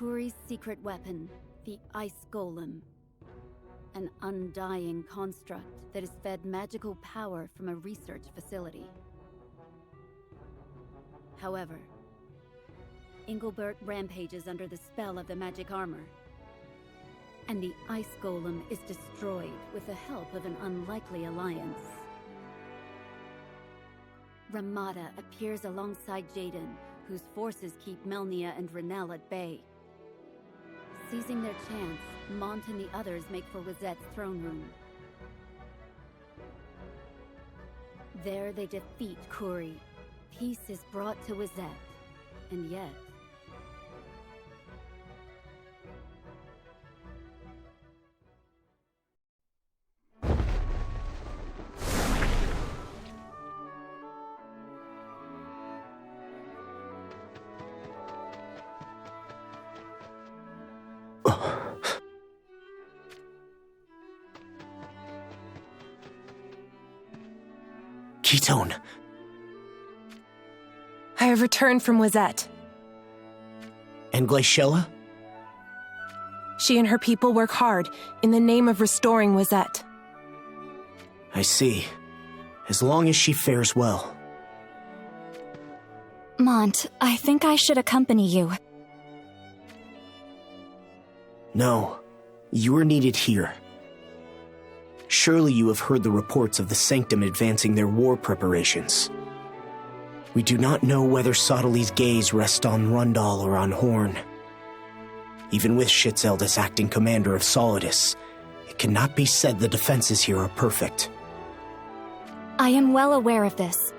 Kuri's secret weapon, the Ice Golem. An undying construct that is fed magical power from a research facility. However, Engelbert rampages under the spell of the magic armor, and the Ice Golem is destroyed with the help of an unlikely alliance. Ramada appears alongside Jaden, whose forces keep Melnia and Renel at bay. Seizing their chance, Mont and the others make for Wizette's throne room. There they defeat Kuri. Peace is brought to Wizette, and yet... Ketone. I have returned from Wizette. And Glaciella? She and her people work hard in the name of restoring Wizette. I see. As long as she fares well. Mont, I think I should accompany you. No, you are needed here. Surely you have heard the reports of the Sanctum advancing their war preparations. We do not know whether Sottely's gaze rests on Rundal or on Horn. Even with Schittzeld as acting commander of Solidus, it cannot be said the defenses here are perfect. I am well aware of this.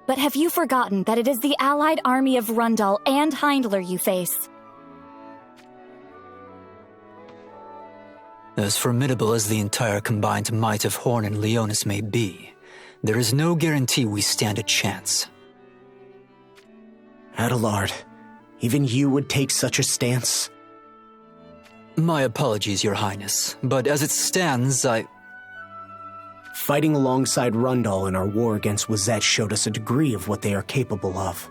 But have you forgotten that it is the allied army of Rundal and Heindler you face? As formidable as the entire combined might of Horn and Leonis may be, there is no guarantee we stand a chance. Adelard, even you would take such a stance? My apologies, Your Highness, but as it stands, Fighting alongside Rundal in our war against Wizette showed us a degree of what they are capable of.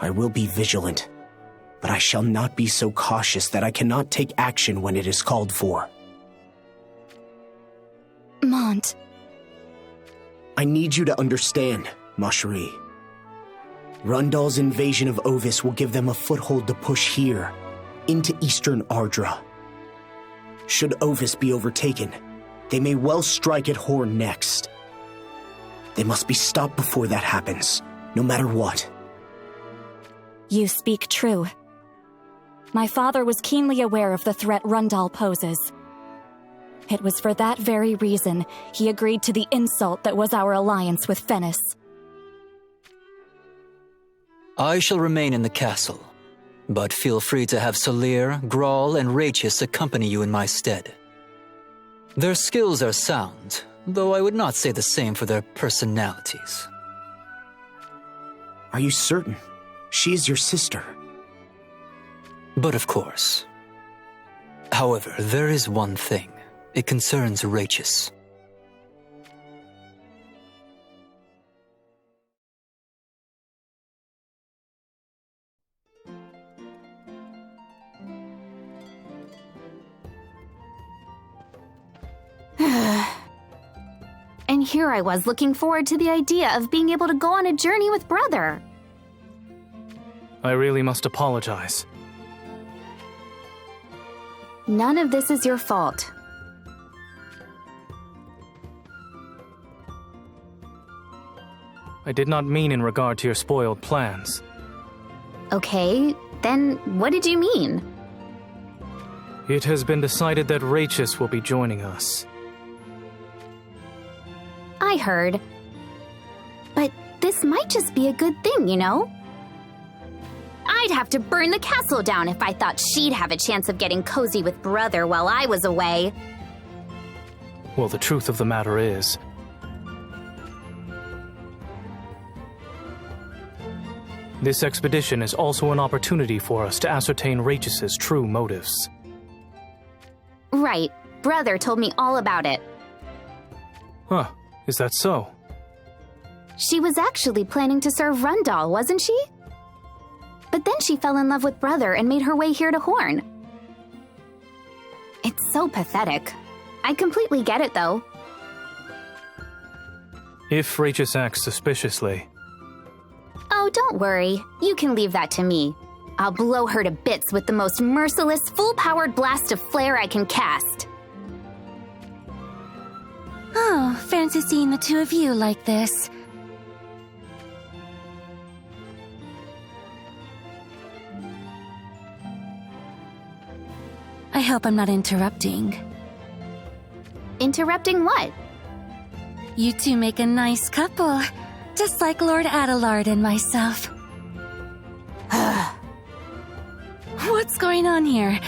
I will be vigilant, but I shall not be so cautious that I cannot take action when it is called for. Mont. I need you to understand, ma chérie. Rundal's invasion of Ovis will give them a foothold to push here, into eastern Ardra. Should Ovis be overtaken, they may well strike at Horn next. They must be stopped before that happens, no matter what. You speak true. My father was keenly aware of the threat Rundal poses. It was for that very reason he agreed to the insult that was our alliance with Fennis. I shall remain in the castle, but feel free to have Salir, Grawl, and Rachis accompany you in my stead. Their skills are sound, though I would not say the same for their personalities. Are you certain? She is your sister. But of course. However, there is one thing. It concerns Rachis. And here I was looking forward to the idea of being able to go on a journey with Brother. I really must apologize. None of this is your fault. I did not mean in regard to your spoiled plans. Okay, then what did you mean? It has been decided that Rachis will be joining us. I heard. But this might just be a good thing, you know? I'd have to burn the castle down if I thought she'd have a chance of getting cozy with Brother while I was away. Well, the truth of the matter is, this expedition is also an opportunity for us to ascertain Rachis's true motives. Right. Brother told me all about it. Huh. Is that so? She was actually planning to serve Rundal, wasn't she? But But then she fell in love with Brother and made her way here to Horn. It's so pathetic. I completely get it, though. If Rachis acts suspiciously... Oh, don't worry. You can leave that to me. I'll blow her to bits with the most merciless, full-powered blast of flare I can cast. Oh, fancy seeing the two of you like this. I hope I'm not interrupting. Interrupting what? You two make a nice couple, just like Lord Adelard and myself. What's going on here?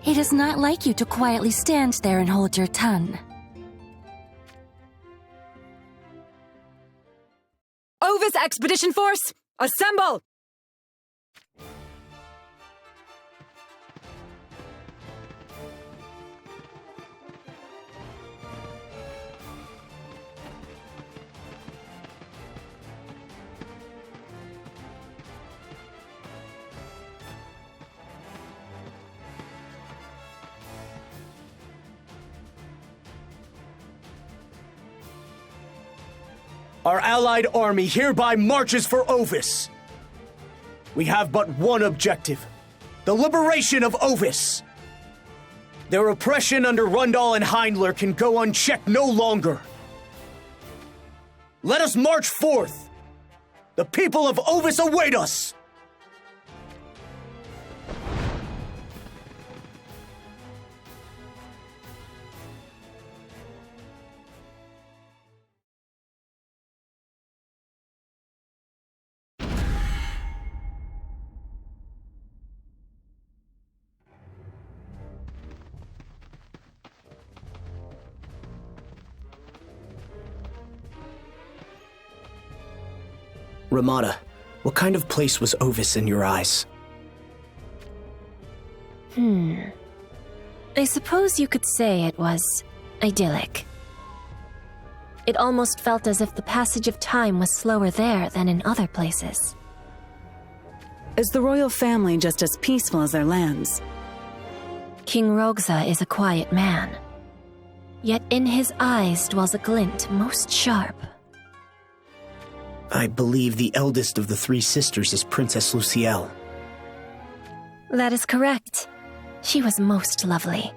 It is not like you to quietly stand there and hold your tongue. Ovis Expedition Force, assemble! Our allied army hereby marches for Ovis. We have but one objective: the liberation of Ovis. Their oppression under Rundal and Heindler can go unchecked no longer. Let us march forth! The people of Ovis await us! Ramada, what kind of place was Ovis in your eyes? I suppose you could say it was idyllic. It almost felt as if the passage of time was slower there than in other places. Is the royal family just as peaceful as their lands? King Rogza is a quiet man. Yet in his eyes dwells a glint most sharp. I believe the eldest of the three sisters is Princess Lucielle. That is correct. She was most lovely,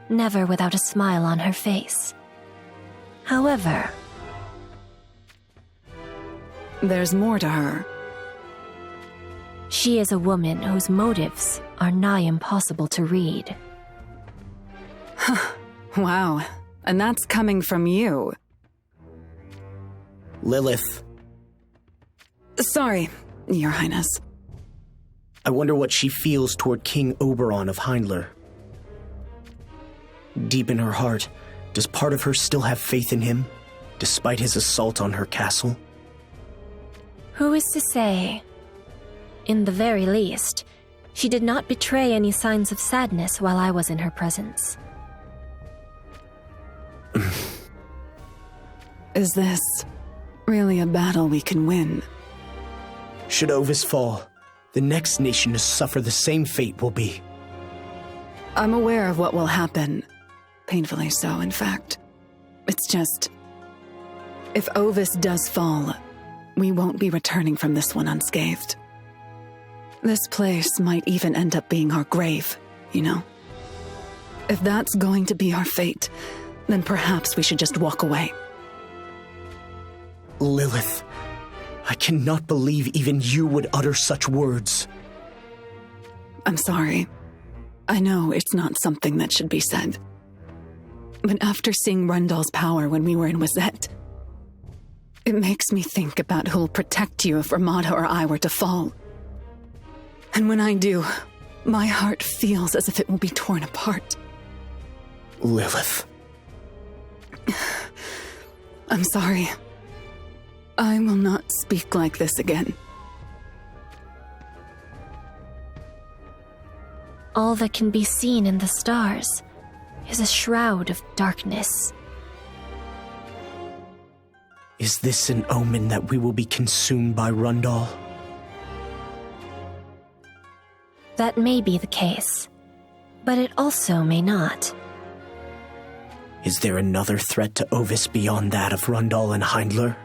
never without a smile on her face. However... There's more to her. She is a woman whose motives are nigh impossible to read. Wow, and that's coming from you. Lilith. Sorry, Your Highness. I wonder what she feels toward King Oberon of Heindler. Deep in her heart, does part of her still have faith in him, despite his assault on her castle? Who is to say? In the very least, she did not betray any signs of sadness while I was in her presence. Is this really a battle we can win? Should Ovis fall, the next nation to suffer the same fate will be. I'm aware of what will happen. Painfully so, in fact. It's just... if Ovis does fall, we won't be returning from this one unscathed. This place might even end up being our grave, you know? If that's going to be our fate, then perhaps we should just walk away. Lilith, I cannot believe even you would utter such words. I'm sorry. I know it's not something that should be said. But after seeing Rundal's power when we were in Wazette, it makes me think about who'll protect you if Ramada or I were to fall. And when I do, my heart feels as if it will be torn apart. Lilith. I'm sorry. I will not speak like this again. All that can be seen in the stars is a shroud of darkness. Is this an omen that we will be consumed by Rundal? That may be the case, but it also may not. Is there another threat to Ovis beyond that of Rundal and Heindler?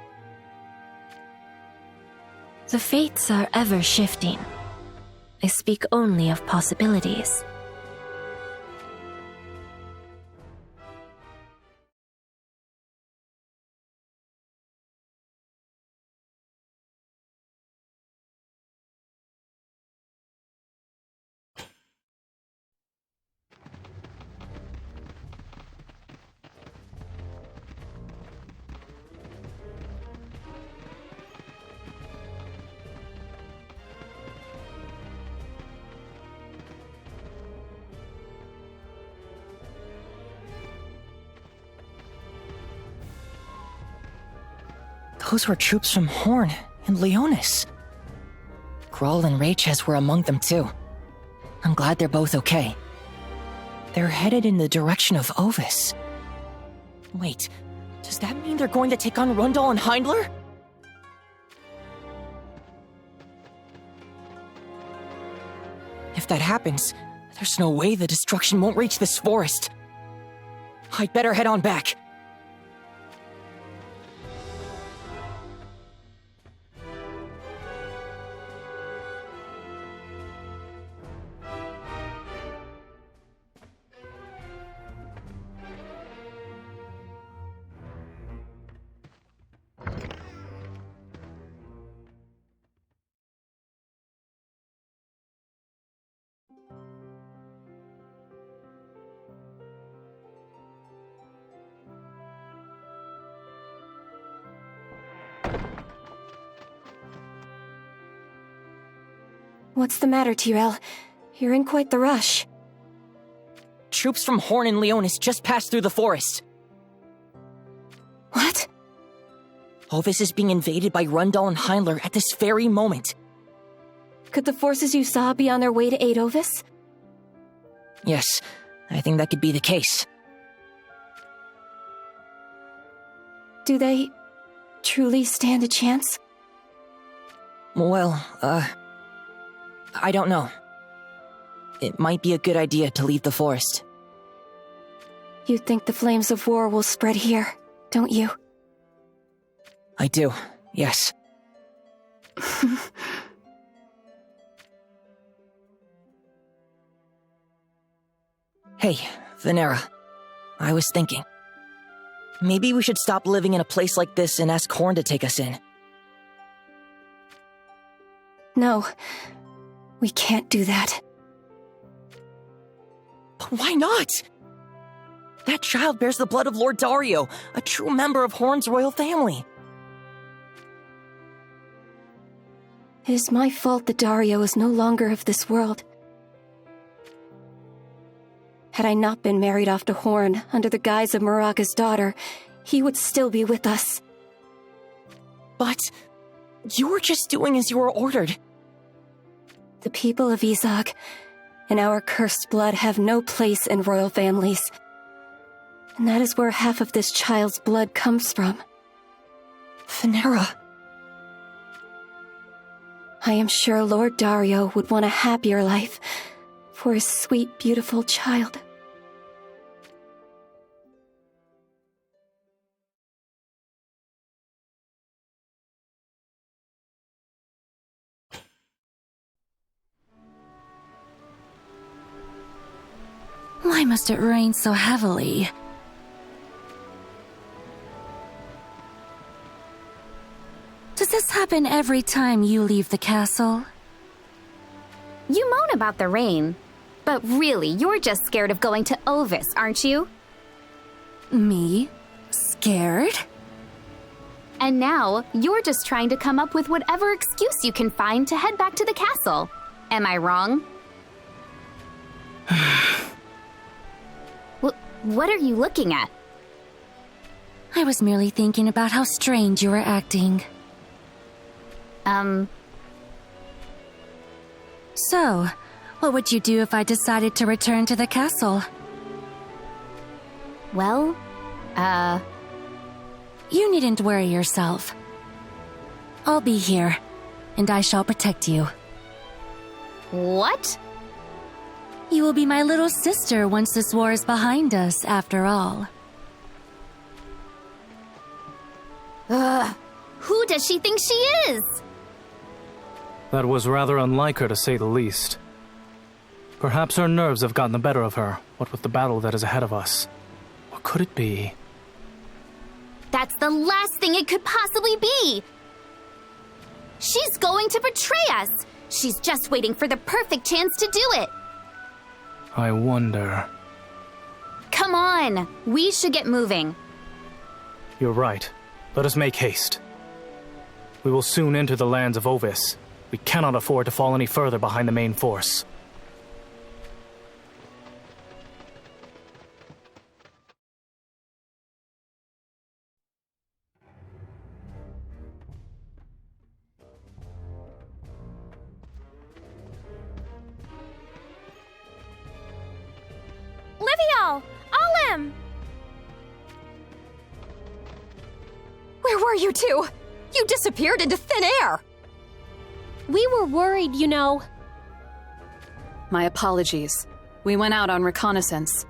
The fates are ever shifting. I speak only of possibilities. Those were troops from Horn and Leonis. Grawl and Rayches were among them too. I'm glad they're both okay. They're headed in the direction of Ovis. Wait, does that mean they're going to take on Rundal and Heindler? If that happens, there's no way the destruction won't reach this forest. I'd better head on back. What's the matter, Tyrell? You're in quite the rush. Troops from Horn and Leonis just passed through the forest. What? Ovis is being invaded by Rundal and Heindler at this very moment. Could the forces you saw be on their way to aid Ovis? Yes, I think that could be the case. Do they truly stand a chance? Well, I don't know. It might be a good idea to leave the forest. You think the flames of war will spread here, don't you? I do, yes. Hey, Venera. I was thinking. Maybe we should stop living in a place like this and ask Horn to take us in. No. We can't do that. But why not? That child bears the blood of Lord Dario, a true member of Horn's royal family. It is my fault that Dario is no longer of this world. Had I not been married off to Horn under the guise of Maraga's daughter, he would still be with us. But you were just doing as you were ordered. The people of Izog and our cursed blood have no place in royal families. And that is where half of this child's blood comes from. Venera. I am sure Lord Dario would want a happier life for his sweet, beautiful child. Why must it rain so heavily? Does this happen every time you leave the castle? You moan about the rain, but really, you're just scared of going to Ovis, aren't you? Me? Scared? And now, you're just trying to come up with whatever excuse you can find to head back to the castle. Am I wrong? What are you looking at? I was merely thinking about how strange you were acting. So, what would you do if I decided to return to the castle? Well, You needn't worry yourself. I'll be here, and I shall protect you. What? You will be my little sister once this war is behind us, after all. Who does she think she is? That was rather unlike her, to say the least. Perhaps her nerves have gotten the better of her, what with the battle that is ahead of us. What could it be? That's the last thing it could possibly be! She's going to betray us! She's just waiting for the perfect chance to do it! I wonder... Come on! We should get moving. You're right. Let us make haste. We will soon enter the lands of Ovis. We cannot afford to fall any further behind the main force. Livial! Olim! Where were you two? You disappeared into thin air! We were worried, you know. My apologies. We went out on reconnaissance.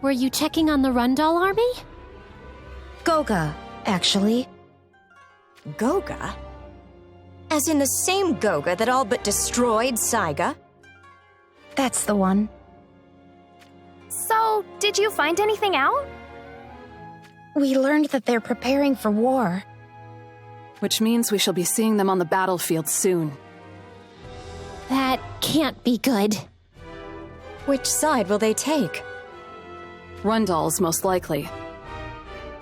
Were you checking on the Rundal army? Goga, actually. Goga? As in the same Goga that all but destroyed Saiga? That's the one. So, did you find anything out? We learned that they're preparing for war. Which means we shall be seeing them on the battlefield soon. That can't be good. Which side will they take? Rundal's most likely.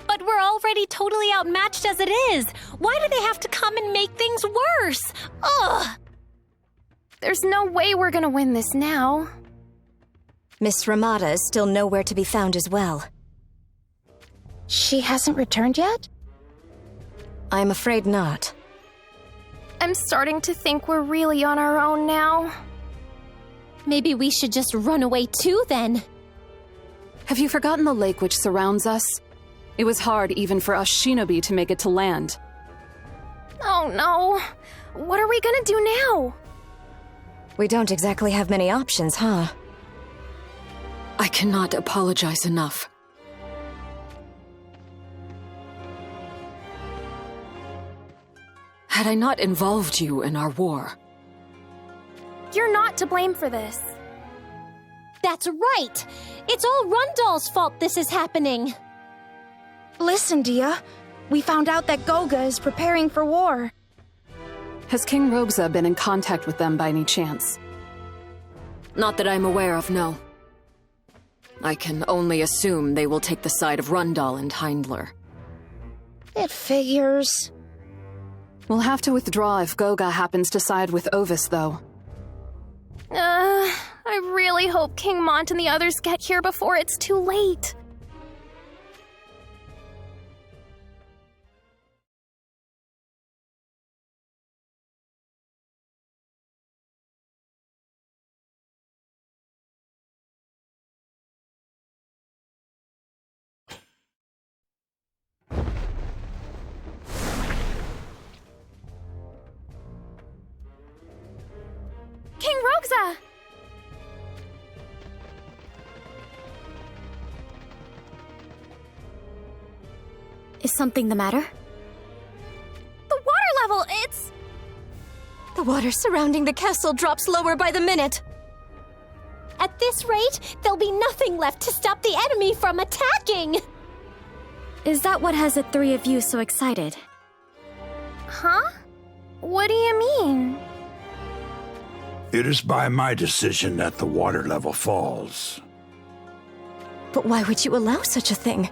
But we're already totally outmatched as it is. Why do they have to come and make things worse? Ugh! There's no way we're gonna win this now. Miss Ramada is still nowhere to be found as well. She hasn't returned yet? I'm afraid not. I'm starting to think we're really on our own now. Maybe we should just run away too, then. Have you forgotten the lake which surrounds us? It was hard even for us shinobi to make it to land. Oh no. What are we gonna do now? We don't exactly have many options, huh? I cannot apologize enough. Had I not involved you in our war... You're not to blame for this. That's right! It's all Rundal's fault this is happening! Listen, Dia. We found out that Goga is preparing for war. Has King Robza been in contact with them by any chance? Not that I'm aware of, no. I can only assume they will take the side of Rundal and Heindler. It figures. We'll have to withdraw if Goga happens to side with Ovis, though. I really hope King Mont and the others get here before it's too late. King Robza! Is something the matter? The water level, it's... The water surrounding the castle drops lower by the minute. At this rate, there'll be nothing left to stop the enemy from attacking! Is that what has the three of you so excited? Huh? What do you mean? It is by my decision that the water level falls. But why would you allow such a thing?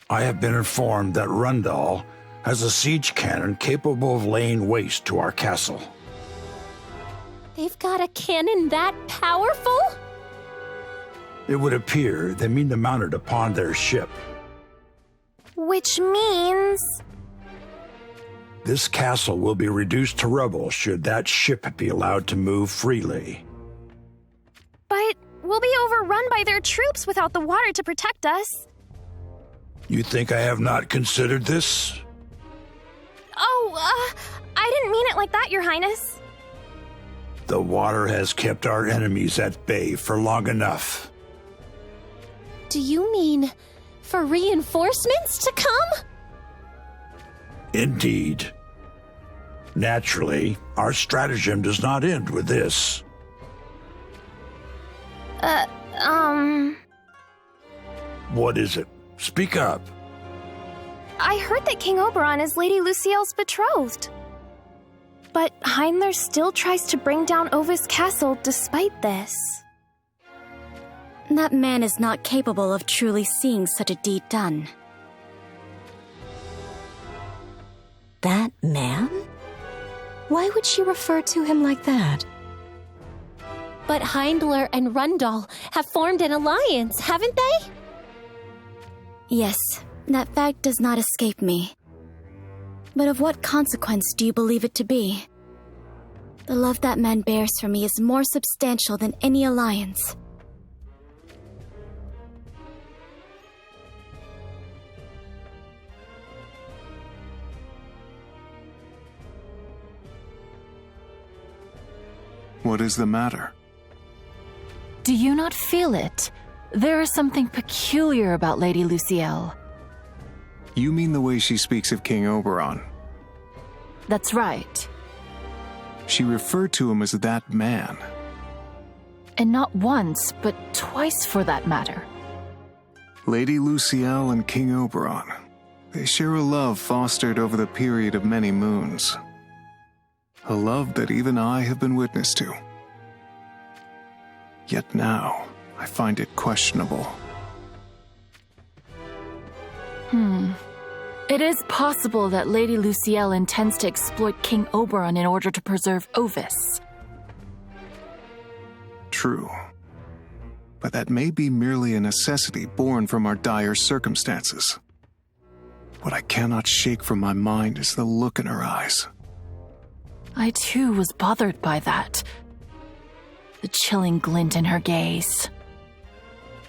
I have been informed that Rundal has a siege cannon capable of laying waste to our castle. They've got a cannon that powerful? It would appear they mean to mount it upon their ship. Which means... This castle will be reduced to rubble should that ship be allowed to move freely. But we'll be overrun by their troops without the water to protect us. You think I have not considered this? Oh, I didn't mean it like that, Your Highness. The water has kept our enemies at bay for long enough. Do you mean for reinforcements to come? Indeed. Naturally, our stratagem does not end with this. What is it? Speak up. I heard that King Oberon is Lady Lucielle's betrothed. But Heinler still tries to bring down Ovis Castle despite this. That man is not capable of truly seeing such a deed done. That man? Why would she refer to him like that? But Heindler and Rundal have formed an alliance, haven't they? Yes, that fact does not escape me. But of what consequence do you believe it to be? The love that man bears for me is more substantial than any alliance. What is the matter? Do you not feel it? There is something peculiar about Lady Lucielle. You mean the way she speaks of King Oberon? That's right. She referred to him as that man. And not once, but twice for that matter. Lady Lucielle and King Oberon. They share a love fostered over the period of many moons. A love that even I have been witness to. Yet now, I find it questionable. It is possible that Lady Lucielle intends to exploit King Oberon in order to preserve Ovis. True. But that may be merely a necessity born from our dire circumstances. What I cannot shake from my mind is the look in her eyes. I too was bothered by that. The chilling glint in her gaze.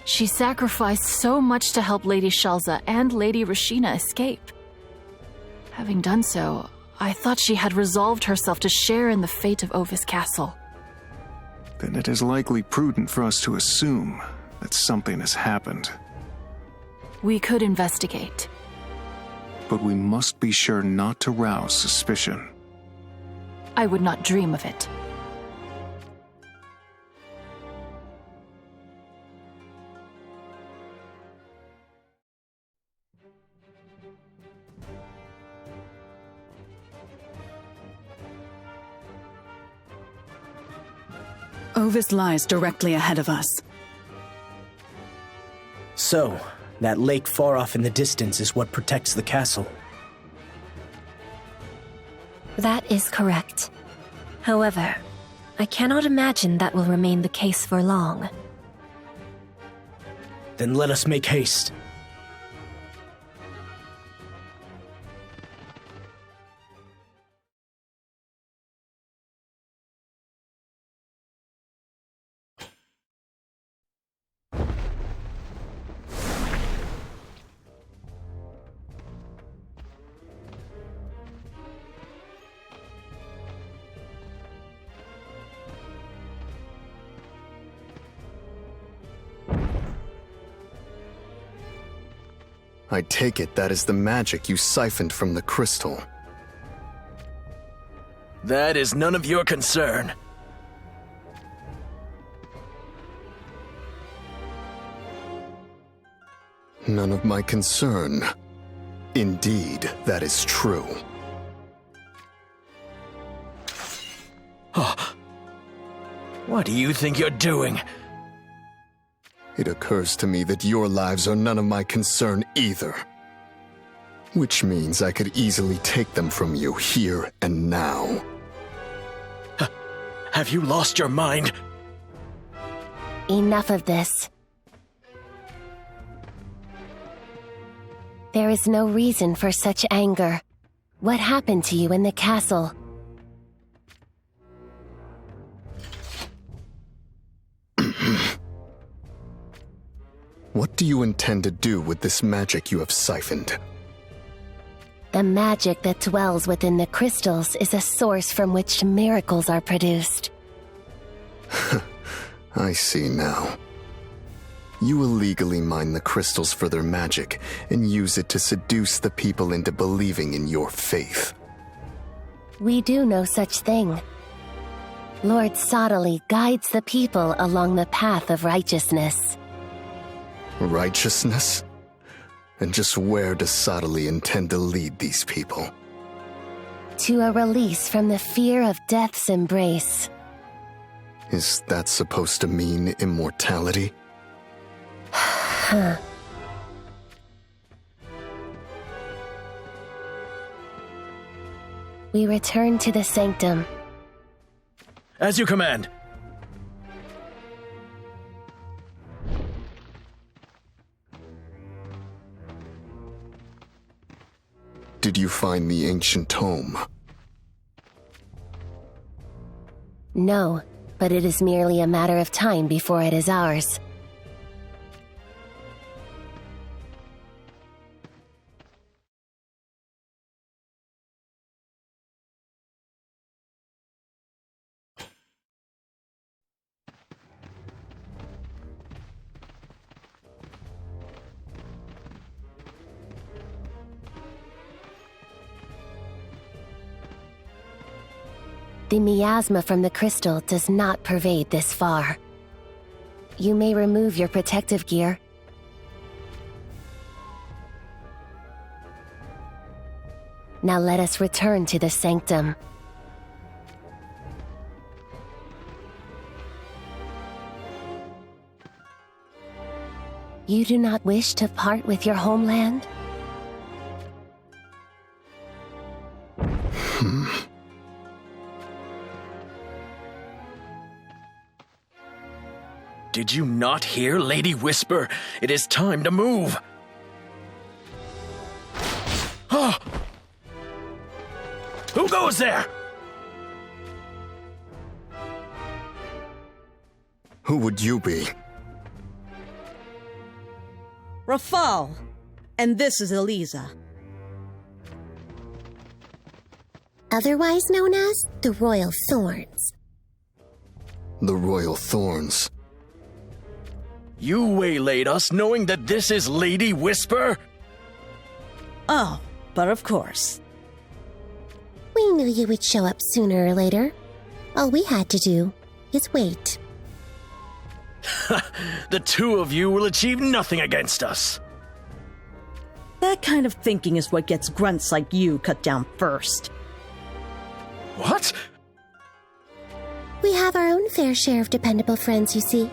She sacrificed so much to help Lady Shelza and Lady Rashina escape. Having done so, I thought she had resolved herself to share in the fate of Ovis Castle. Then it is likely prudent for us to assume that something has happened. We could investigate. But we must be sure not to rouse suspicion. I would not dream of it. Ovis lies directly ahead of us. So, that lake far off in the distance is what protects the castle. That is correct. However, I cannot imagine that will remain the case for long. Then let us make haste. I take it that is the magic you siphoned from the crystal. That is none of your concern. None of my concern. Indeed, that is true. What do you think you're doing? It occurs to me that your lives are none of my concern either. Which means I could easily take them from you here and now. Have you lost your mind? Enough of this. There is no reason for such anger. What happened to you in the castle? What do you intend to do with this magic you have siphoned? The magic that dwells within the crystals is a source from which miracles are produced. I see now. You illegally mine the crystals for their magic and use it to seduce the people into believing in your faith. We do no such thing. Lord Sottily guides the people along the path of righteousness. Righteousness? And just where does Sottily intend to lead these people? To a release from the fear of death's embrace. Is that supposed to mean immortality? We return to the sanctum. As you command. Did you find the ancient tome? No, but it is merely a matter of time before it is ours. The miasma from the crystal does not pervade this far. You may remove your protective gear. Now let us return to the sanctum. You do not wish to part with your homeland? Did you not hear Lady whisper? It is time to move. Oh! Who goes there? Who would you be? Rafal. And this is Eliza. Otherwise known as the Royal Thorns. The Royal Thorns. You waylaid us knowing that this is Lady Whisper? Oh, but of course. We knew you would show up sooner or later. All we had to do is wait. The two of you will achieve nothing against us. That kind of thinking is what gets grunts like you cut down first. What? We have our own fair share of dependable friends, you see.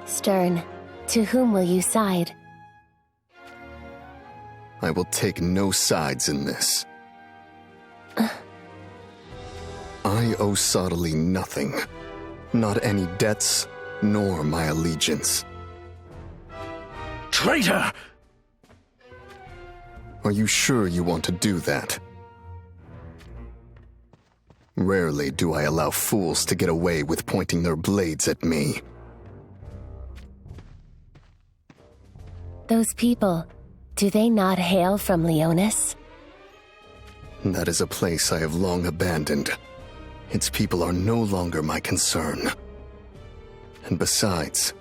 Stern, to whom will you side? I will take no sides in this. I owe Sottily nothing. Not any debts, nor my allegiance. Traitor! Are you sure you want to do that? Rarely do I allow fools to get away with pointing their blades at me. Those people, do they not hail from Leonis? That is a place I have long abandoned. Its people are no longer my concern. And besides,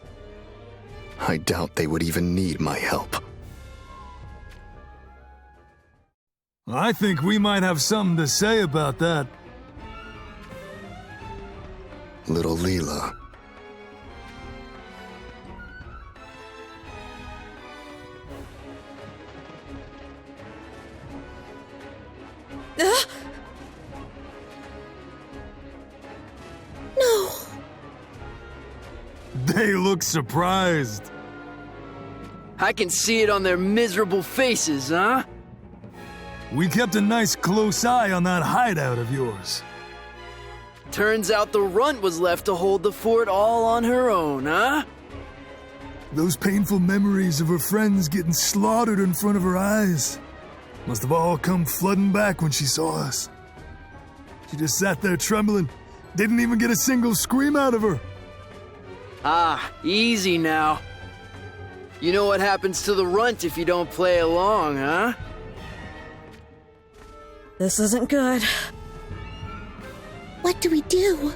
I doubt they would even need my help. I think we might have something to say about that. Little Leela. No. They look surprised. I can see it on their miserable faces, huh? We kept a nice close eye on that hideout of yours. Turns out the runt was left to hold the fort all on her own, huh? Those painful memories of her friends getting slaughtered in front of her eyes must have all come flooding back when she saw us. She just sat there trembling, didn't even get a single scream out of her. Ah, easy now. You know what happens to the runt if you don't play along, huh? This isn't good. What do we do?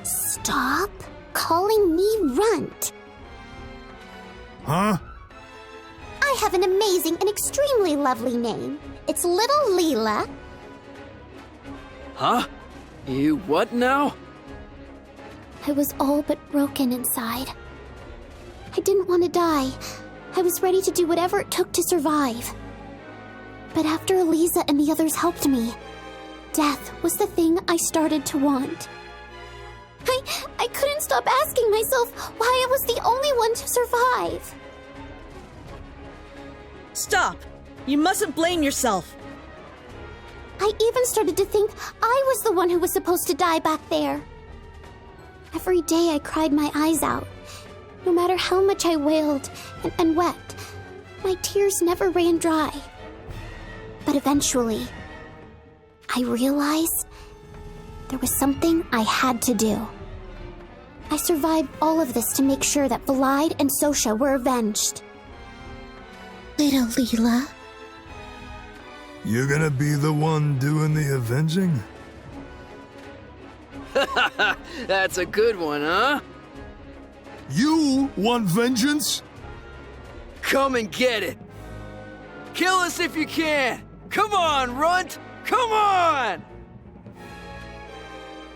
Stop calling me Runt. Huh? I have an amazing and extremely lovely name. It's Little Leela. Huh? You what now? I was all but broken inside. I didn't want to die. I was ready to do whatever it took to survive. But after Eliza and the others helped me, death was the thing I started to want. I couldn't stop asking myself why I was the only one to survive. Stop! You mustn't blame yourself. I even started to think I was the one who was supposed to die back there. Every day I cried my eyes out. No matter how much I wailed and wept, my tears never ran dry. But eventually, I realized there was something I had to do. I survived all of this to make sure that Valide and Sosha were avenged. Little Leela. You're gonna be the one doing the avenging? That's a good one, huh? You want vengeance? Come and get it! Kill us if you can! Come on, Runt! Come on!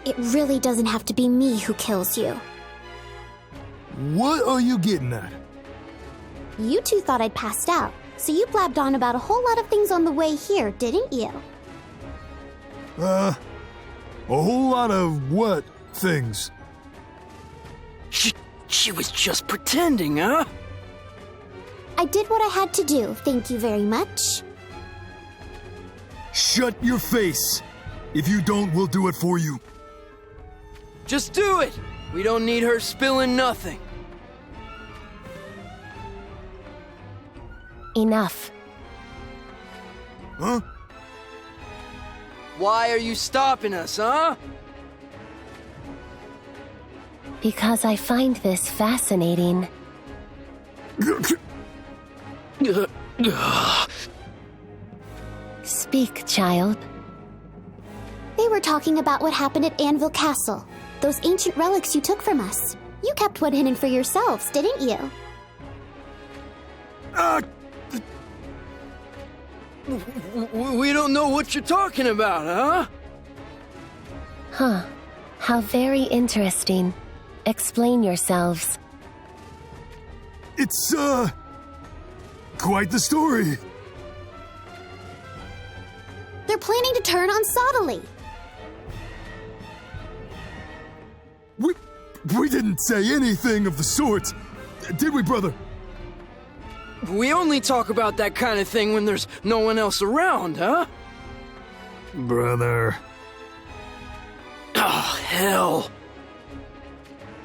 It really doesn't have to be me who kills you. What are you getting at? You two thought I'd passed out, so you blabbed on about a whole lot of things on the way here, didn't you? A whole lot of what things? She was just pretending, huh? I did what I had to do, thank you very much. Shut your face! If you don't, we'll do it for you. Just do it! We don't need her spilling nothing. Enough. Huh? Why are you stopping us, huh? Because I find this fascinating. Speak, child. They were talking about what happened at Anvil Castle. Those ancient relics you took from us. You kept one hidden for yourselves, didn't you? We don't know what you're talking about, huh? Huh. How very interesting. Explain yourselves. It's, quite the story. They're planning to turn on Sodali. We didn't say anything of the sort, did we, brother? We only talk about that kind of thing when there's no one else around, huh? Brother. Oh, hell.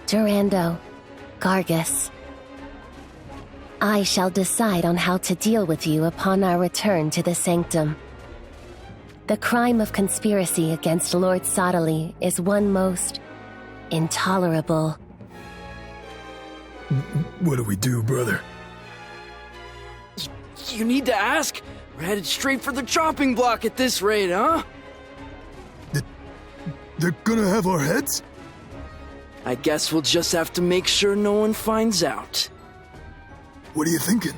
Durando, Gargus. I shall decide on how to deal with you upon our return to the Sanctum. The crime of conspiracy against Lord Sodali is one most intolerable. What do we do, brother? You need to ask? We're headed straight for the chopping block at this rate, huh? They're gonna have our heads? I guess we'll just have to make sure no one finds out. What are you thinking?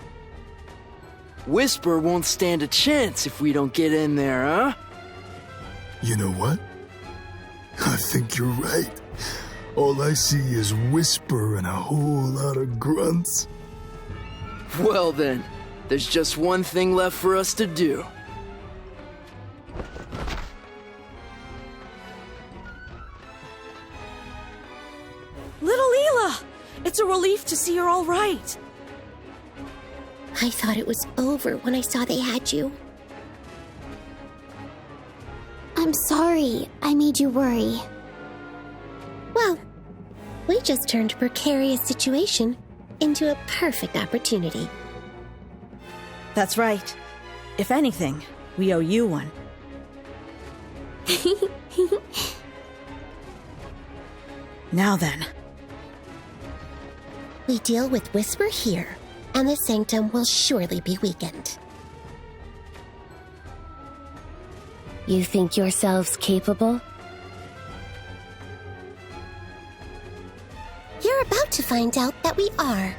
Whisper won't stand a chance if we don't get in there, huh? You know what? I think you're right. All I see is Whisper and a whole lot of grunts. Well then, there's just one thing left for us to do. Little Leela! It's a relief to see you're all right. I thought it was over when I saw they had you. I'm sorry I made you worry. Well, we just turned a precarious situation into a perfect opportunity. That's right. If anything, we owe you one. Now then. We deal with Whisper here, and the Sanctum will surely be weakened. You think yourselves capable? You're about to find out that we are.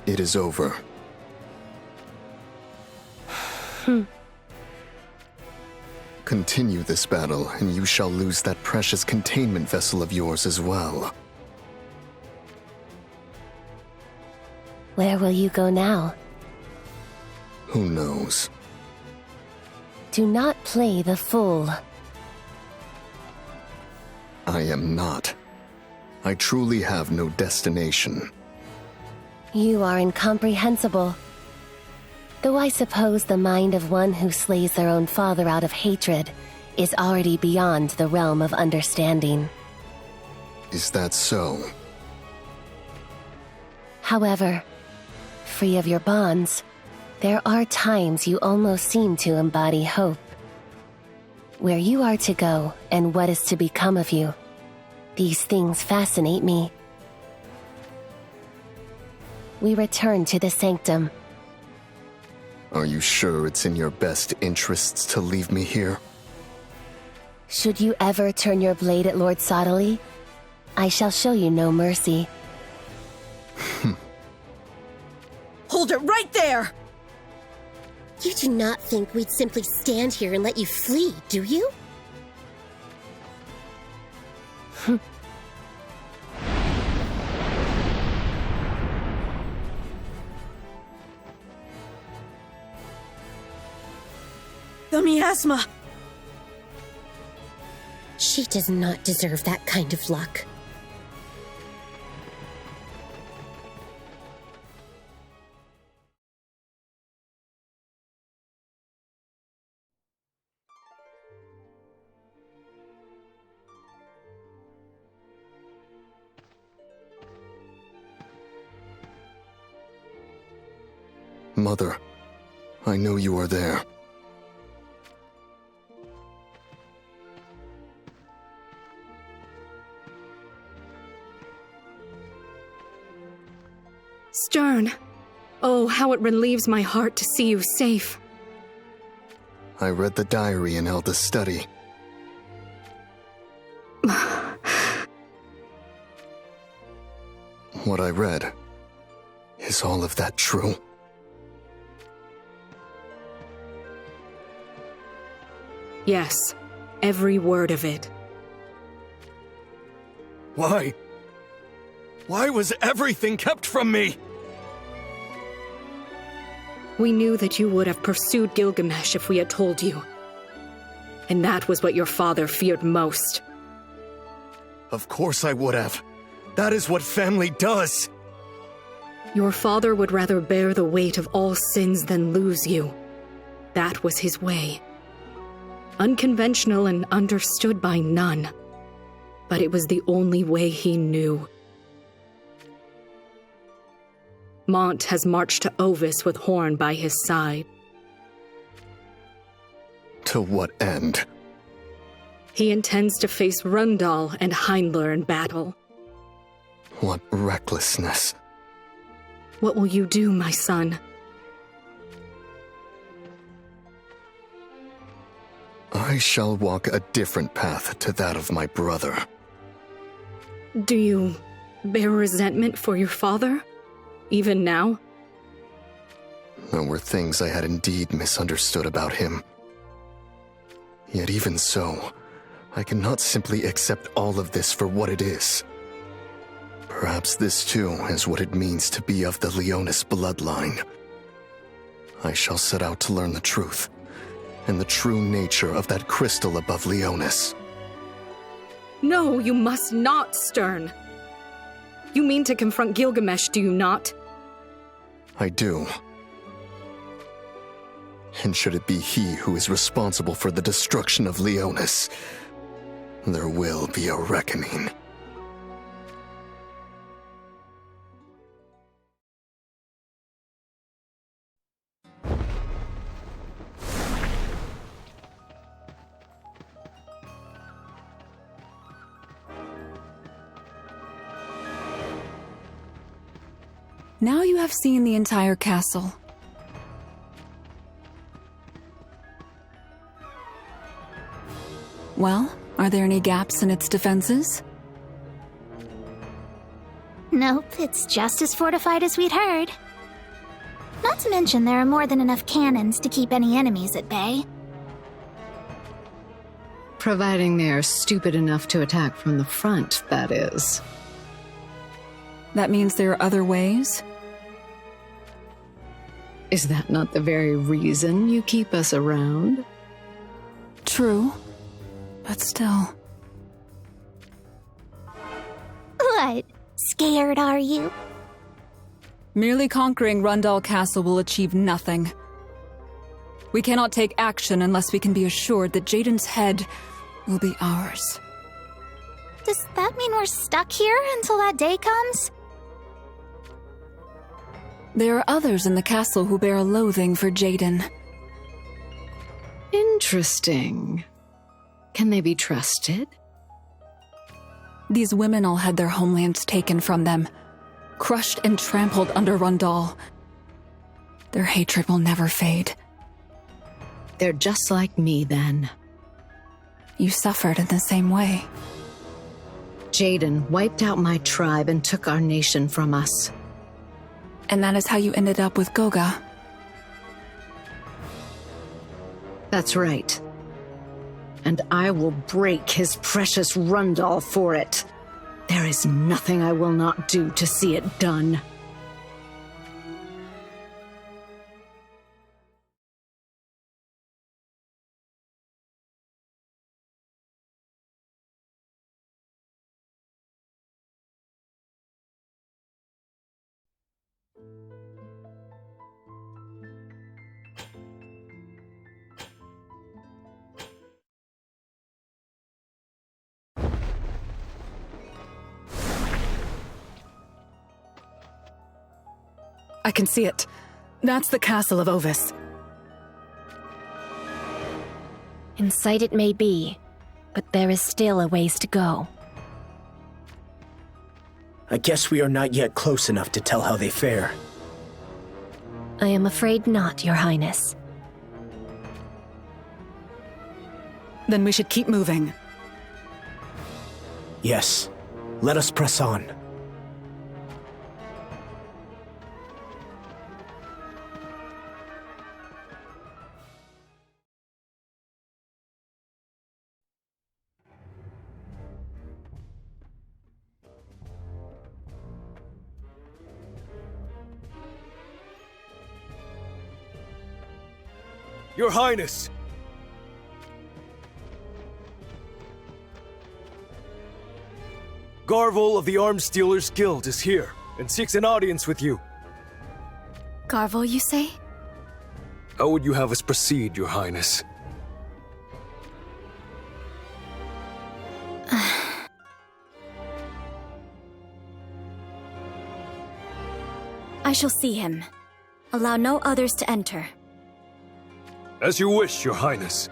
It is over. Continue this battle, and you shall lose that precious containment vessel of yours as well. Where will you go now? Who knows? Do not play the fool. I am not. I truly have no destination. You are incomprehensible. Though I suppose the mind of one who slays their own father out of hatred is already beyond the realm of understanding. Is that so? However, free of your bonds, there are times you almost seem to embody hope. Where you are to go and what is to become of you, these things fascinate me. We return to the sanctum. Are you sure it's in your best interests to leave me here? Should you ever turn your blade at Lord Sottily, I shall show you no mercy. Hold it right there! You do not think we'd simply stand here and let you flee, do you? The miasma! She does not deserve that kind of luck. Mother, I know you are there. Stern. Oh, how it relieves my heart to see you safe. I read the diary in Elda's study. What I read, is all of that true? Yes, every word of it. Why? Why was everything kept from me? We knew that you would have pursued Gilgamesh if we had told you. And that was what your father feared most. Of course I would have. That is what family does. Your father would rather bear the weight of all sins than lose you. That was his way. Unconventional and understood by none. But it was the only way he knew. Mont has marched to Ovis with Horn by his side. To what end? He intends to face Rundal and Heindler in battle. What recklessness. What will you do, my son? I shall walk a different path to that of my brother. Do you bear resentment for your father? Even now? There were things I had indeed misunderstood about him. Yet even so, I cannot simply accept all of this for what it is. Perhaps this too is what it means to be of the Leonis bloodline. I shall set out to learn the truth, and the true nature of that crystal above Leonis. No, you must not, Stern. You mean to confront Gilgamesh, do you not? I do. And should it be he who is responsible for the destruction of Leonis, there will be a reckoning. Now you have seen the entire castle. Well, are there any gaps in its defenses? Nope, it's just as fortified as we'd heard. Not to mention there are more than enough cannons to keep any enemies at bay. Providing they're stupid enough to attack from the front, that is. That means there are other ways? Is that not the very reason you keep us around? True, but still. What? Scared, are you? Merely conquering Rundal Castle will achieve nothing. We cannot take action unless we can be assured that Jaden's head will be ours. Does that mean we're stuck here until that day comes? There are others in the castle who bear a loathing for Jaden. Interesting. Can they be trusted? These women all had their homelands taken from them, crushed and trampled under Rundal. Their hatred will never fade. They're just like me, then. You suffered in the same way. Jaden wiped out my tribe and took our nation from us. And that is how you ended up with Goga. That's right. And I will break his precious Rundal for it. There is nothing I will not do to see it done. I can see it. That's the castle of Ovis. In sight it may be, but there is still a ways to go. I guess we are not yet close enough to tell how they fare. I am afraid not, Your Highness. Then we should keep moving. Yes. Let us press on. Your Highness! Garvel of the Arms Stealers Guild is here and seeks an audience with you. Garvel, you say? How would you have us proceed, Your Highness? I shall see him. Allow no others to enter. As you wish, Your Highness.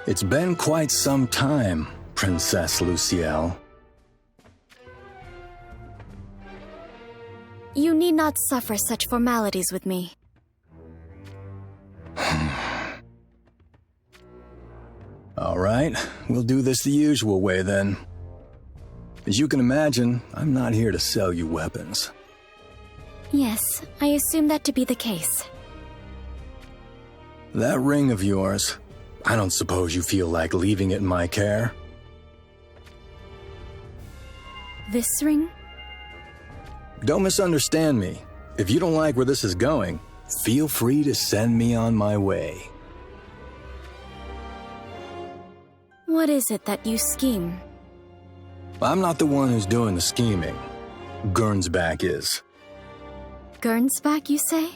It's been quite some time, Princess Lucielle. You need not suffer such formalities with me. All right, we'll do this the usual way then. As you can imagine, I'm not here to sell you weapons. Yes, I assume that to be the case. That ring of yours, I don't suppose you feel like leaving it in my care? This ring? Don't misunderstand me. If you don't like where this is going, feel free to send me on my way. What is it that you scheme? I'm not the one who's doing the scheming. Gernsback is. Gernsback, you say?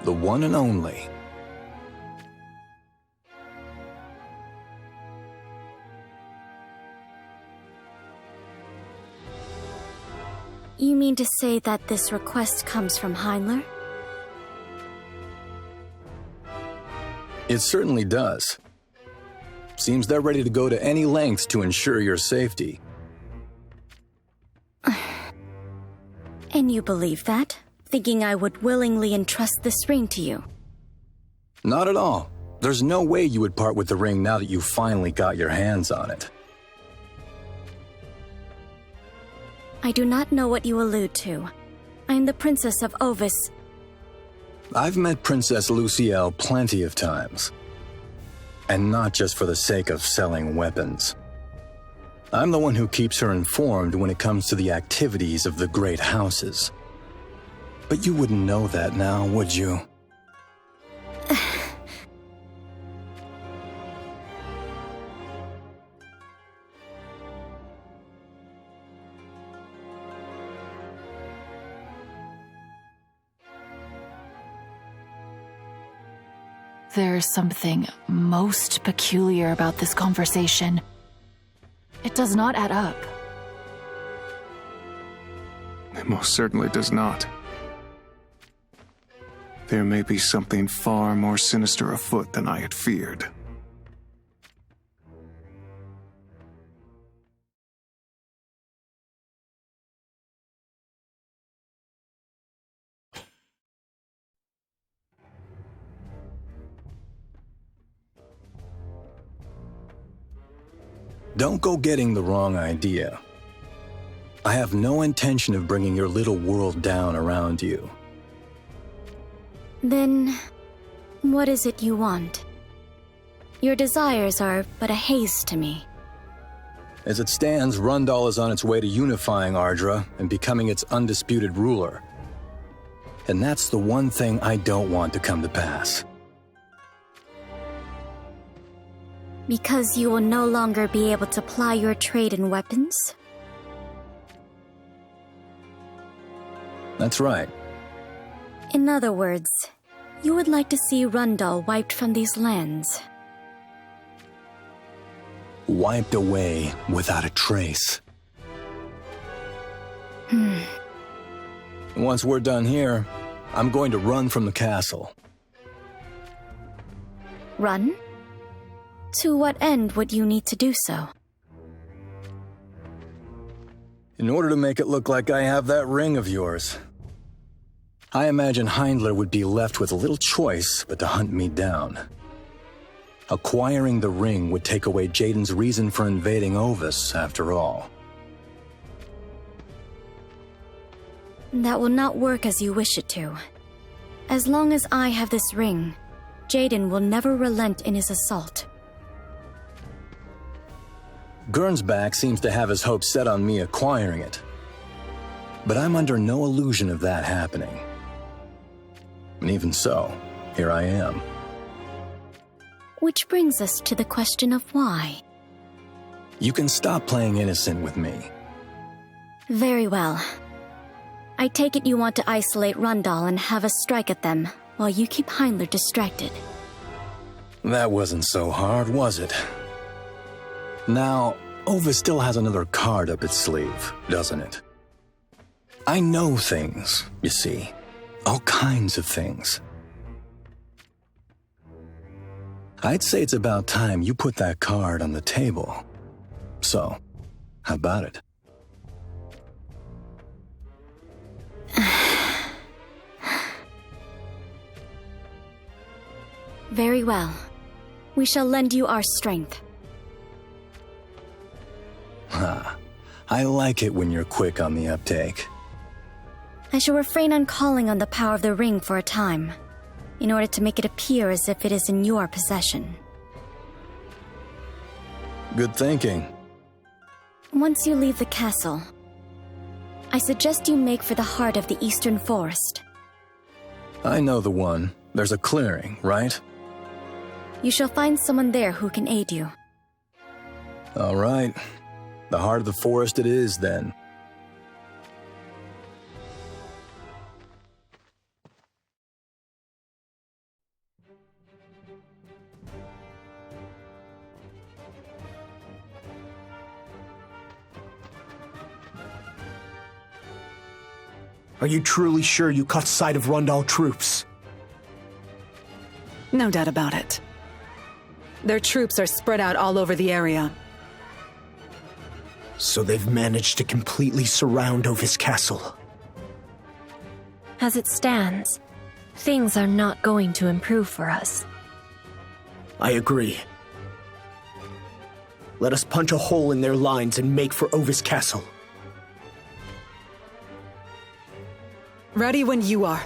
The one and only. You mean to say that this request comes from Heinler? It certainly does. Seems they're ready to go to any lengths to ensure your safety. And you believe that? Thinking I would willingly entrust this ring to you? Not at all. There's no way you would part with the ring now that you finally got your hands on it. I do not know what you allude to. I am the Princess of Ovis. I've met Princess Luciel plenty of times. And not just for the sake of selling weapons. I'm the one who keeps her informed when it comes to the activities of the great houses. But you wouldn't know that now, would you? There's something most peculiar about this conversation. It does not add up. It most certainly does not. There may be something far more sinister afoot than I had feared. Don't go getting the wrong idea. I have no intention of bringing your little world down around you. Then, what is it you want? Your desires are but a haze to me. As it stands, Rundal is on its way to unifying Ardra and becoming its undisputed ruler. And that's the one thing I don't want to come to pass. Because you will no longer be able to ply your trade in weapons? That's right. In other words, you would like to see Rundal wiped from these lands. Wiped away without a trace. Once we're done here, I'm going to run from the castle. Run? To what end would you need to do so? In order to make it look like I have that ring of yours. I imagine Heindler would be left with little choice but to hunt me down. Acquiring the ring would take away Jaden's reason for invading Ovis, after all. That will not work as you wish it to. As long as I have this ring, Jaden will never relent in his assault. Gernsback seems to have his hopes set on me acquiring it. But I'm under no illusion of that happening. And even so, here I am. Which brings us to the question of why. You can stop playing innocent with me. Very well. I take it you want to isolate Rundal and have us strike at them, while you keep Heindler distracted. That wasn't so hard, was it? Now, Ovis still has another card up its sleeve, doesn't it? I know things, you see. All kinds of things. I'd say it's about time you put that card on the table. So, how about it? Very well. We shall lend you our strength. I like it when you're quick on the uptake. I shall refrain on calling on the power of the ring for a time, in order to make it appear as if it is in your possession. Good thinking. Once you leave the castle, I suggest you make for the heart of the Eastern Forest. I know the one. There's a clearing, right? You shall find someone there who can aid you. All right. The heart of the forest it is, then. Are you truly sure you caught sight of Rundal troops? No doubt about it. Their troops are spread out all over the area. So they've managed to completely surround Ovis Castle. As it stands, things are not going to improve for us. I agree. Let us punch a hole in their lines and make for Ovis Castle. Ready when you are.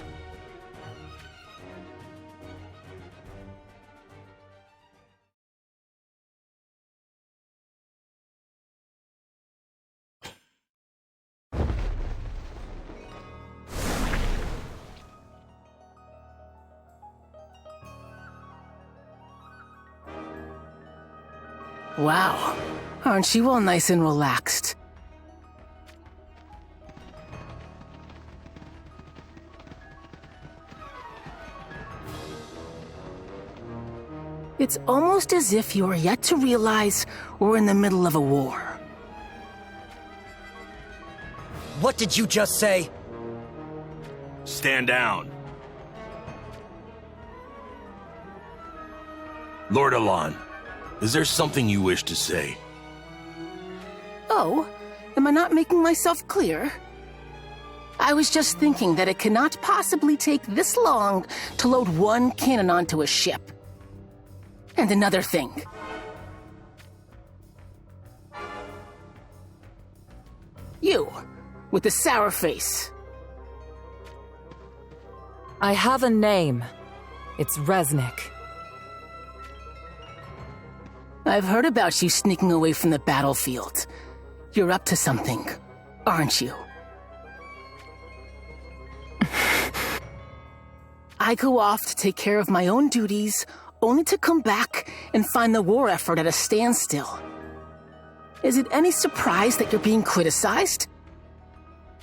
Wow, aren't you all nice and relaxed? It's almost as if you are yet to realize we're in the middle of a war. What did you just say? Stand down. Lord Alon, is there something you wish to say? Oh, am I not making myself clear? I was just thinking that it cannot possibly take this long to load one cannon onto a ship. And another thing. You, with the sour face. I have a name. It's Resnick. I've heard about you sneaking away from the battlefield. You're up to something, aren't you? I go off to take care of my own duties, only to come back and find the war effort at a standstill. Is it any surprise that you're being criticized?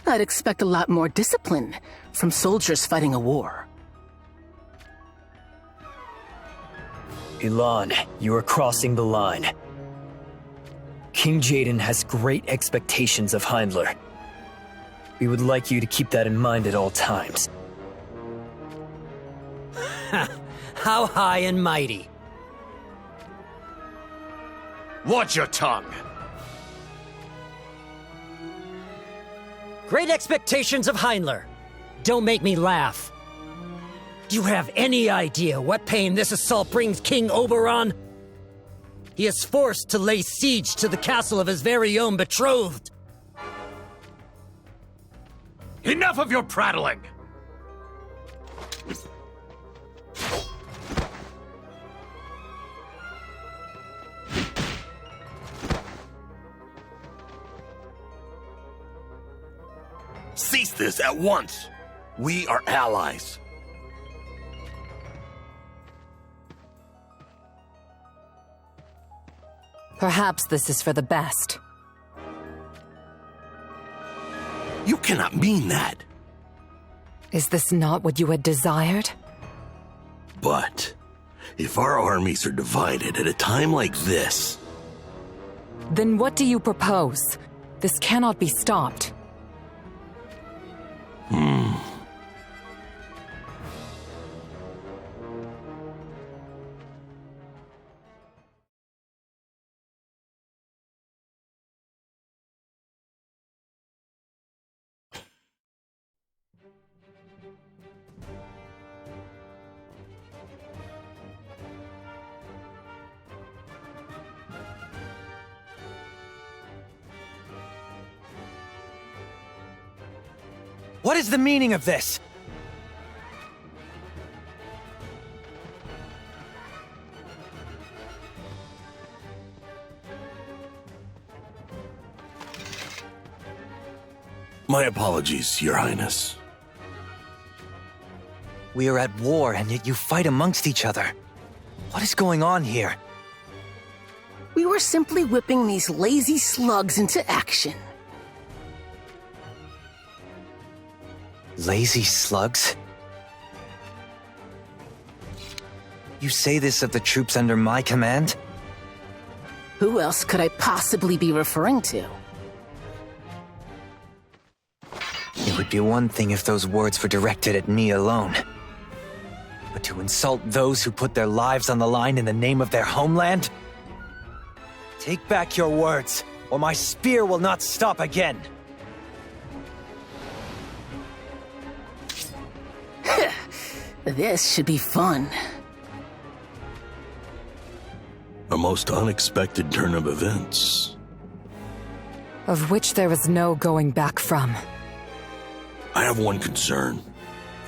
I'd expect a lot more discipline from soldiers fighting a war. Elan, you are crossing the line. King Jaden has great expectations of Heindler. We would like you to keep that in mind at all times. How high and mighty? Watch your tongue! Great expectations of Heindler. Don't make me laugh. Do you have any idea what pain this assault brings King Oberon? He is forced to lay siege to the castle of his very own betrothed. Enough of your prattling! Cease this at once! We are allies. Perhaps this is for the best. You cannot mean that. Is this not what you had desired? But if our armies are divided at a time like this... Then what do you propose? This cannot be stopped. What is the meaning of this? My apologies, Your Highness. We are at war, and yet you fight amongst each other. What is going on here? We were simply whipping these lazy slugs into action. Lazy slugs? You say this of the troops under my command? Who else could I possibly be referring to? It would be one thing if those words were directed at me alone. But to insult those who put their lives on the line in the name of their homeland? Take back your words, or my spear will not stop again. This should be fun. A most unexpected turn of events. Of which there was no going back from. I have one concern.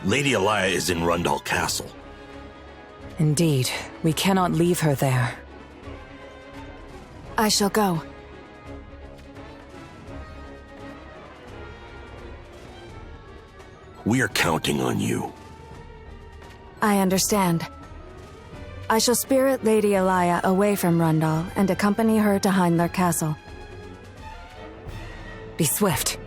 Lady Elia is in Rundal Castle. Indeed, we cannot leave her there. I shall go. We are counting on you. I understand. I shall spirit Lady Elia away from Rundal and accompany her to Heinler Castle. Be swift.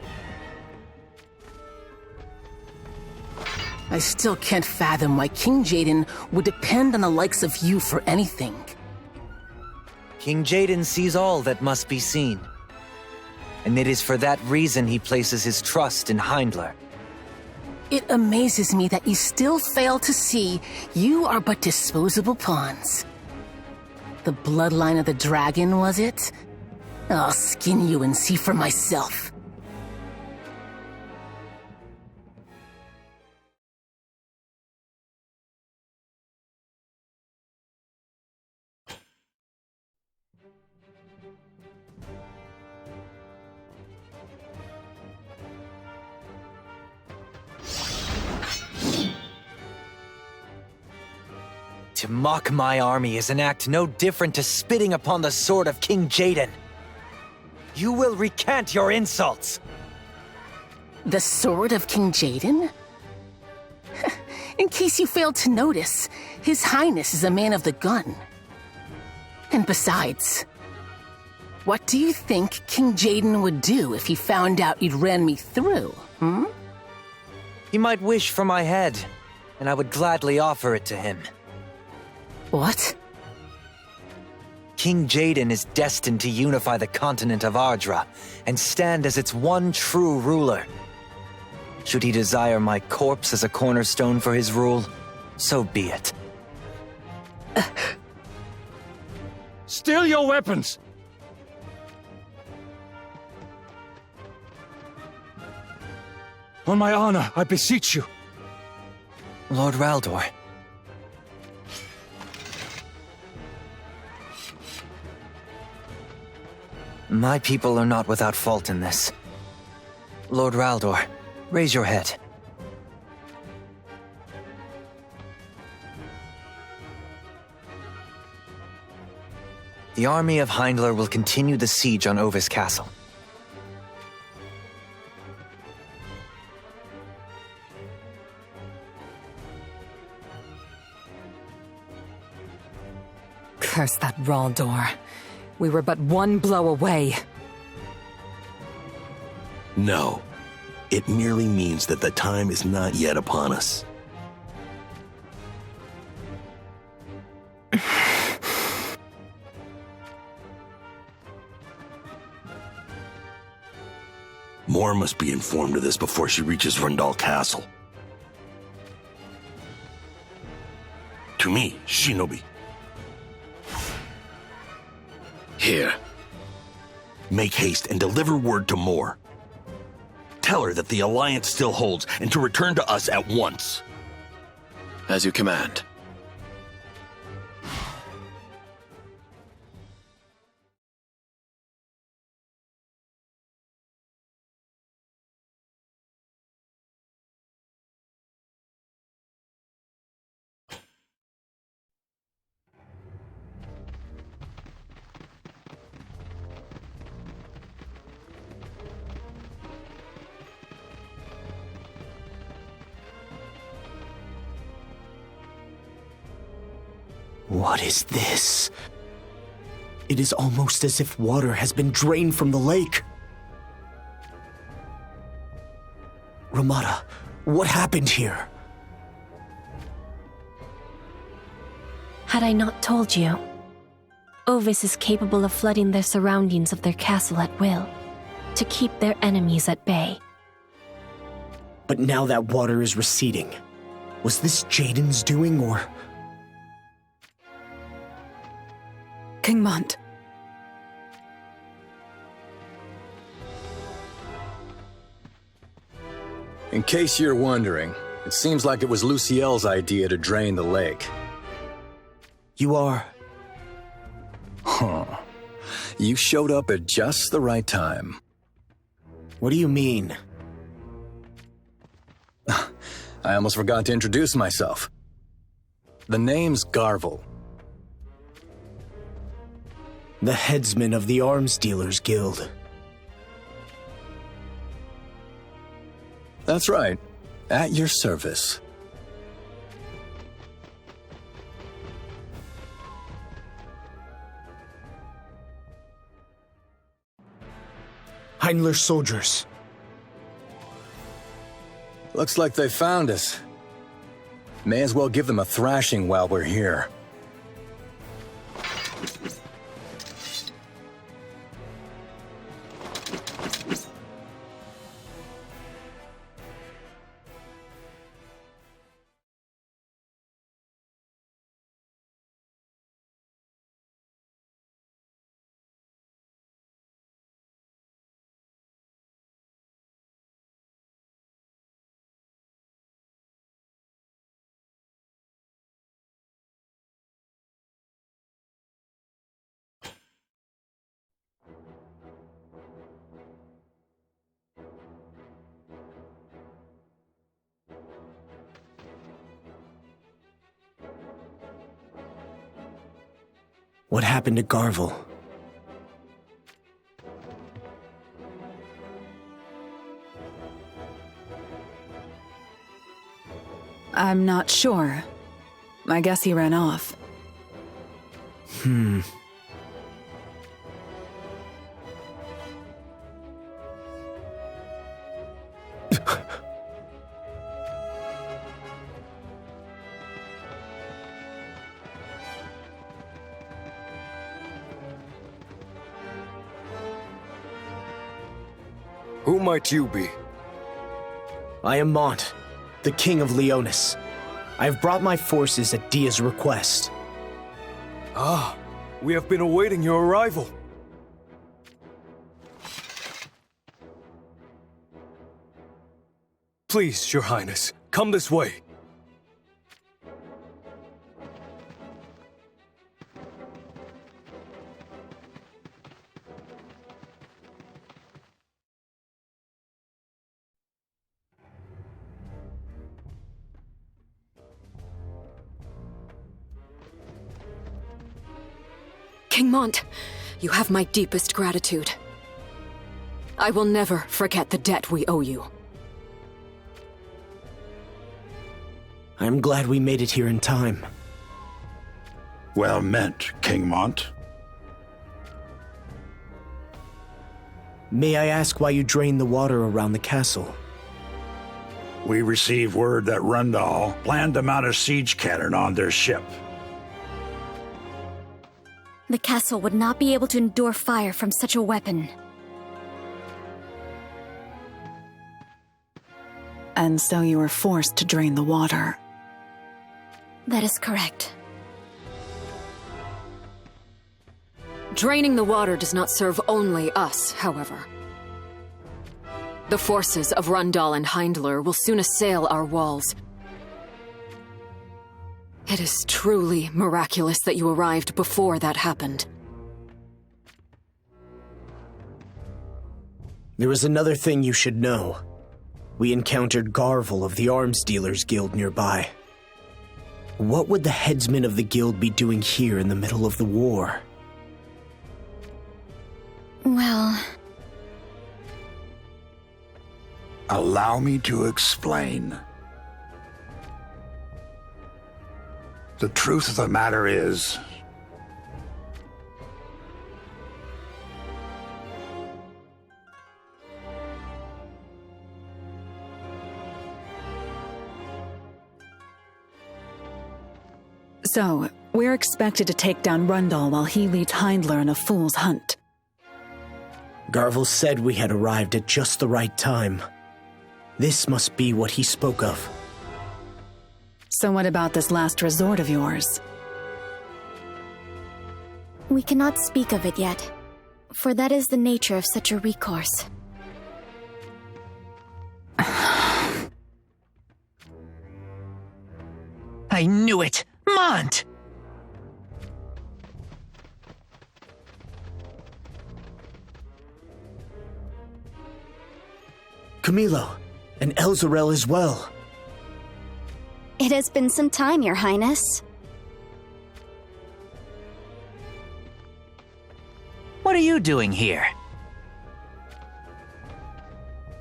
I still can't fathom why King Jaden would depend on the likes of you for anything. King Jaden sees all that must be seen. And it is for that reason he places his trust in Heinler. It amazes me that you still fail to see you are but disposable pawns. The bloodline of the dragon, was it? I'll skin you and see for myself. To mock my army is an act no different to spitting upon the sword of King Jaden. You will recant your insults. The sword of King Jaden? In case you failed to notice, His Highness is a man of the gun. And besides, what do you think King Jaden would do if he found out you'd ran me through, hmm? He might wish for my head, and I would gladly offer it to him. What? King Jaden is destined to unify the continent of Ardra and stand as its one true ruler. Should he desire my corpse as a cornerstone for his rule, so be it. Still your weapons! On my honor, I beseech you. Lord Raldor. My people are not without fault in this. Lord Raldor, raise your head. The army of Heinler will continue the siege on Ovis Castle. Curse that Raldor. We were but one blow away. No. It merely means that the time is not yet upon us. More must be informed of this before she reaches Rundal Castle. To me, Shinobi. Here. Make haste and deliver word to Moore. Tell her that the Alliance still holds and to return to us at once. As you command. What is this? It is almost as if water has been drained from the lake. Ramada, what happened here? Had I not told you, Ovis is capable of flooding the surroundings of their castle at will, to keep their enemies at bay. But now that water is receding, Was this Jaden's doing, or... King Mont. In case you're wondering, it seems like it was Luciel's idea to drain the lake. You are... Huh. You showed up at just the right time. What do you mean? I almost forgot to introduce myself. The name's Garvel. The headsman of the Arms Dealers Guild. That's right. At your service. Heinler soldiers. Looks like they found us. May as well give them a thrashing while we're here. What happened to Garvel? I'm not sure. I guess he ran off. Who might you be? I am Mont, the King of Leonis. I have brought my forces at Dia's request. Ah, we have been awaiting your arrival. Please, Your Highness, come this way. King Mont, you have my deepest gratitude. I will never forget the debt we owe you. I'm glad we made it here in time. Well meant, King Mont. May I ask why you drained the water around the castle? We received word that Rundal planned to mount a siege cannon on their ship. The castle would not be able to endure fire from such a weapon. And so you were forced to drain the water. That is correct. Draining the water does not serve only us, however. The forces of Rundal and Heindler will soon assail our walls. It is truly miraculous that you arrived before that happened. There was another thing you should know. We encountered Garvel of the Arms Dealers Guild nearby. What would the headsman of the guild be doing here in the middle of the war? Well... Allow me to explain. The truth of the matter is... So, we're expected to take down Rundal while he leads Heindler in a fool's hunt. Garvel said we had arrived at just the right time. This must be what he spoke of. So what about this last resort of yours? We cannot speak of it yet, for that is the nature of such a recourse. I knew it! Mont! Camilo, and Elzarel as well. It has been some time, Your Highness. What are you doing here?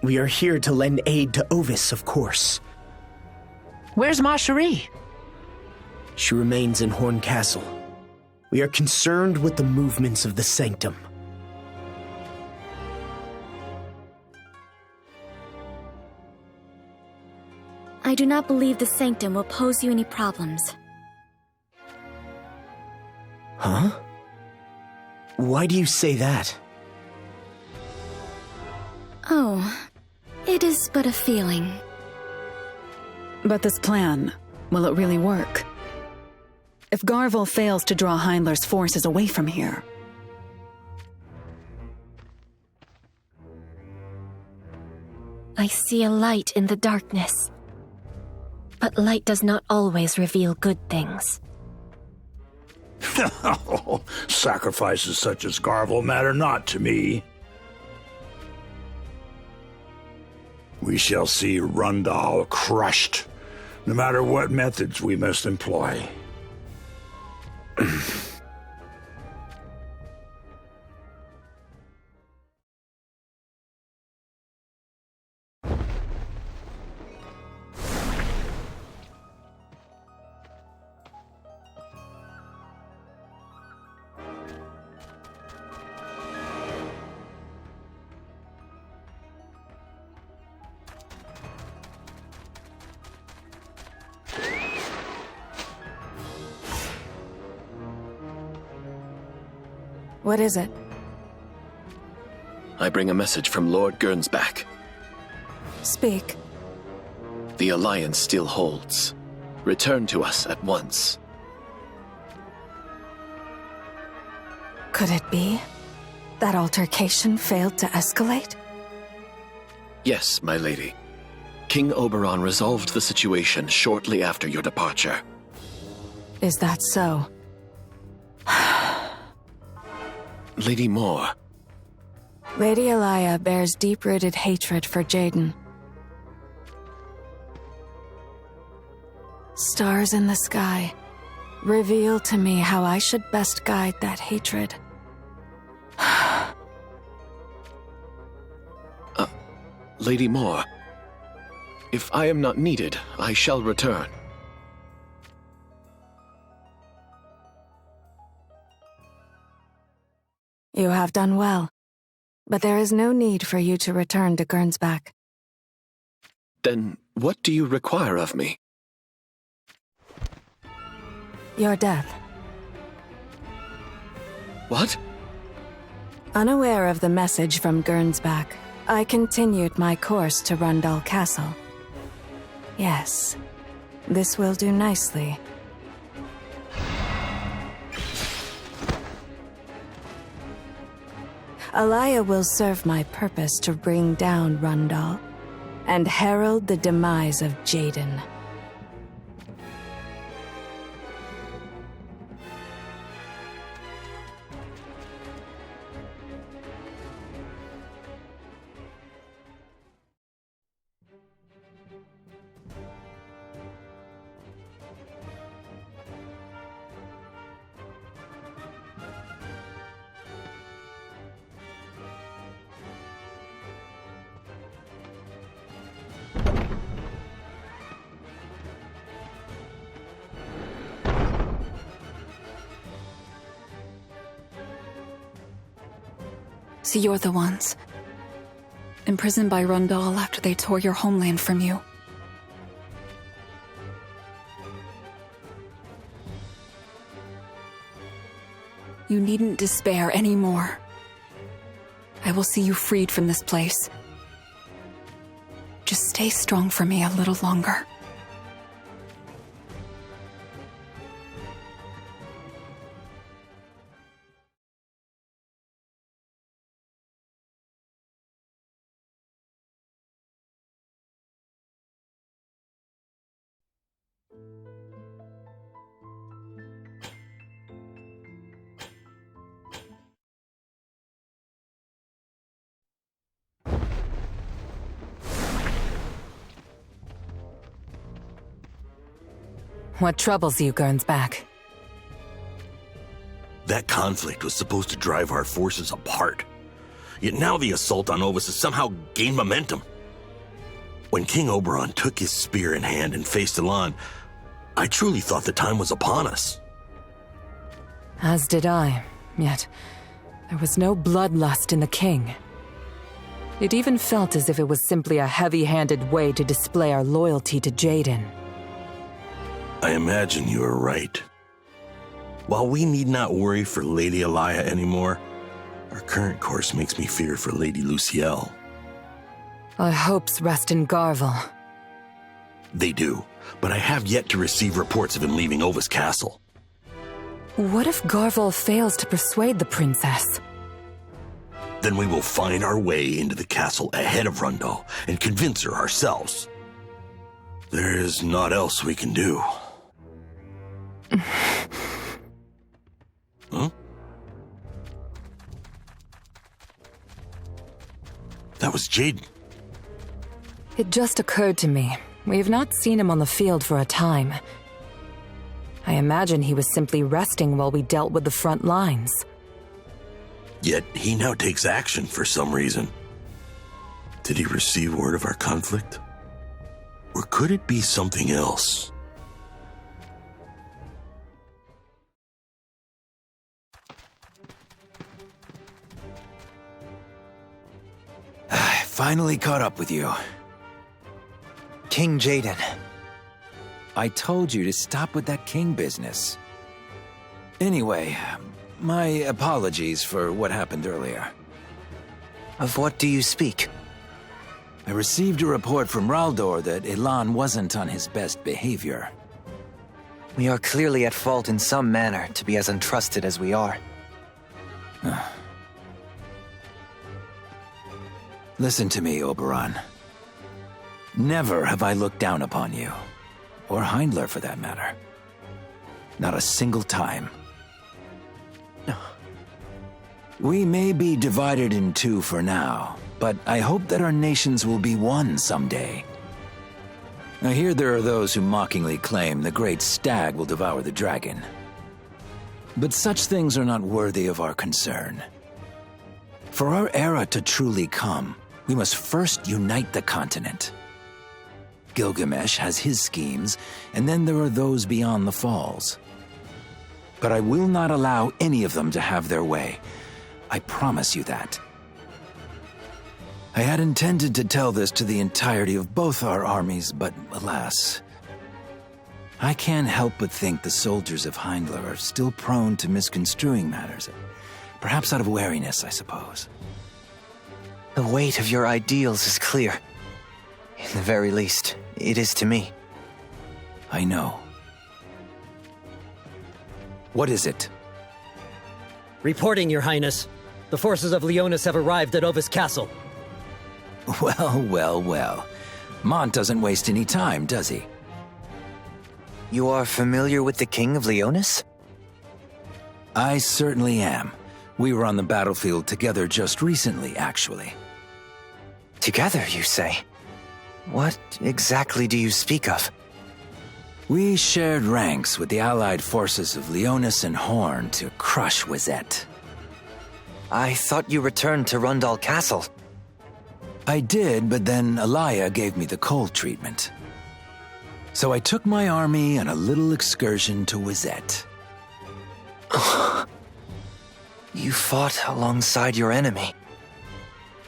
We are here to lend aid to Ovis, of course. Where's Marcherie? She remains in Horn Castle. We are concerned with the movements of the Sanctum. I do not believe the Sanctum will pose you any problems. Huh? Why do you say that? Oh, it is but a feeling. But this plan, will it really work? If Garvel fails to draw Heinler's forces away from here... I see a light in the darkness. But light does not always reveal good things. Sacrifices such as Garvel matter not to me. We shall see Rundal crushed, no matter what methods we must employ. What is it? I bring a message from Lord Gernsback. Speak. The Alliance still holds. Return to us at once. Could it be that altercation failed to escalate? Yes, my lady. King Oberon resolved the situation shortly after your departure. Is that so? Lady Moore. Lady Elia bears deep-rooted hatred for Jaden. Stars in the sky, reveal to me how I should best guide that hatred. Lady Moore. If I am not needed, I shall return. You have done well, but there is no need for you to return to Gernsback. Then what do you require of me? Your death. What? Unaware of the message from Gernsback, I continued my course to Rundal Castle. Yes, this will do nicely. Elia will serve my purpose to bring down Rundal and herald the demise of Jaden. So you're the ones. Imprisoned by Rundal after they tore your homeland from you. You needn't despair anymore. I will see you freed from this place. Just stay strong for me a little longer. What troubles you, Gernsback? That conflict was supposed to drive our forces apart. Yet now the assault on Ovis has somehow gained momentum. When King Oberon took his spear in hand and faced Elan, I truly thought the time was upon us. As did I, yet there was no bloodlust in the king. It even felt as if it was simply a heavy-handed way to display our loyalty to Jaden. I imagine you are right. While we need not worry for Lady Elia anymore, our current course makes me fear for Lady Luciel. Our hopes rest in Garvel. They do, but I have yet to receive reports of him leaving Ovis Castle. What if Garvel fails to persuade the princess? Then we will find our way into the castle ahead of Rundal and convince her ourselves. There is naught else we can do. Huh? That was Jaden. It just occurred to me. We have not seen him on the field for a time. I imagine he was simply resting while we dealt with the front lines. Yet he now takes action for some reason. Did he receive word of our conflict? Or could it be something else? Finally caught up with you. King Jaden. I told you to stop with that king business. Anyway, my apologies for what happened earlier. Of what do you speak? I received a report from Raldor that Elan wasn't on his best behavior. We are clearly at fault in some manner to be as untrusted as we are. Listen to me, Oberon. Never have I looked down upon you. Or Heindler, for that matter. Not a single time. We may be divided in two for now, but I hope that our nations will be one someday. I hear there are those who mockingly claim the great stag will devour the dragon. But such things are not worthy of our concern. For our era to truly come, we must first unite the continent. Gilgamesh has his schemes, and then there are those beyond the falls. But I will not allow any of them to have their way. I promise you that. I had intended to tell this to the entirety of both our armies, but alas. I can't help but think the soldiers of Heindler are still prone to misconstruing matters. Perhaps out of wariness, I suppose. The weight of your ideals is clear. In the very least, it is to me. I know. What is it? Reporting, Your Highness. The forces of Leonis have arrived at Ovis Castle. Well. Mont doesn't waste any time, does he? You are familiar with the King of Leonis? I certainly am. We were on the battlefield together just recently, actually. Together, you say? What exactly do you speak of? We shared ranks with the allied forces of Leonis and Horn to crush Wizette. I thought you returned to Rundal Castle. I did, but then Elia gave me the cold treatment. So I took my army on a little excursion to Wizette. You fought alongside your enemy.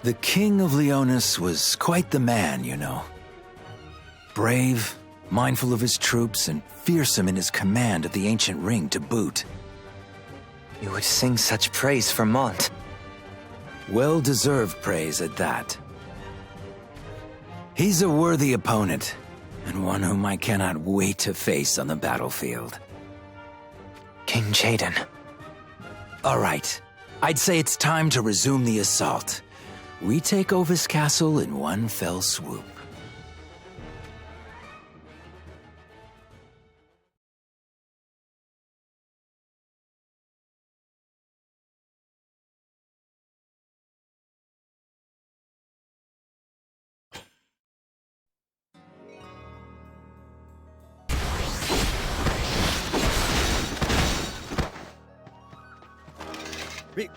The King of Leonis was quite the man, you know. Brave, mindful of his troops, and fearsome in his command of the ancient ring to boot. You would sing such praise for Mont. Well-deserved praise at that. He's a worthy opponent, and one whom I cannot wait to face on the battlefield. King Jaden. All right. I'd say it's time to resume the assault. We take Ovis Castle in one fell swoop.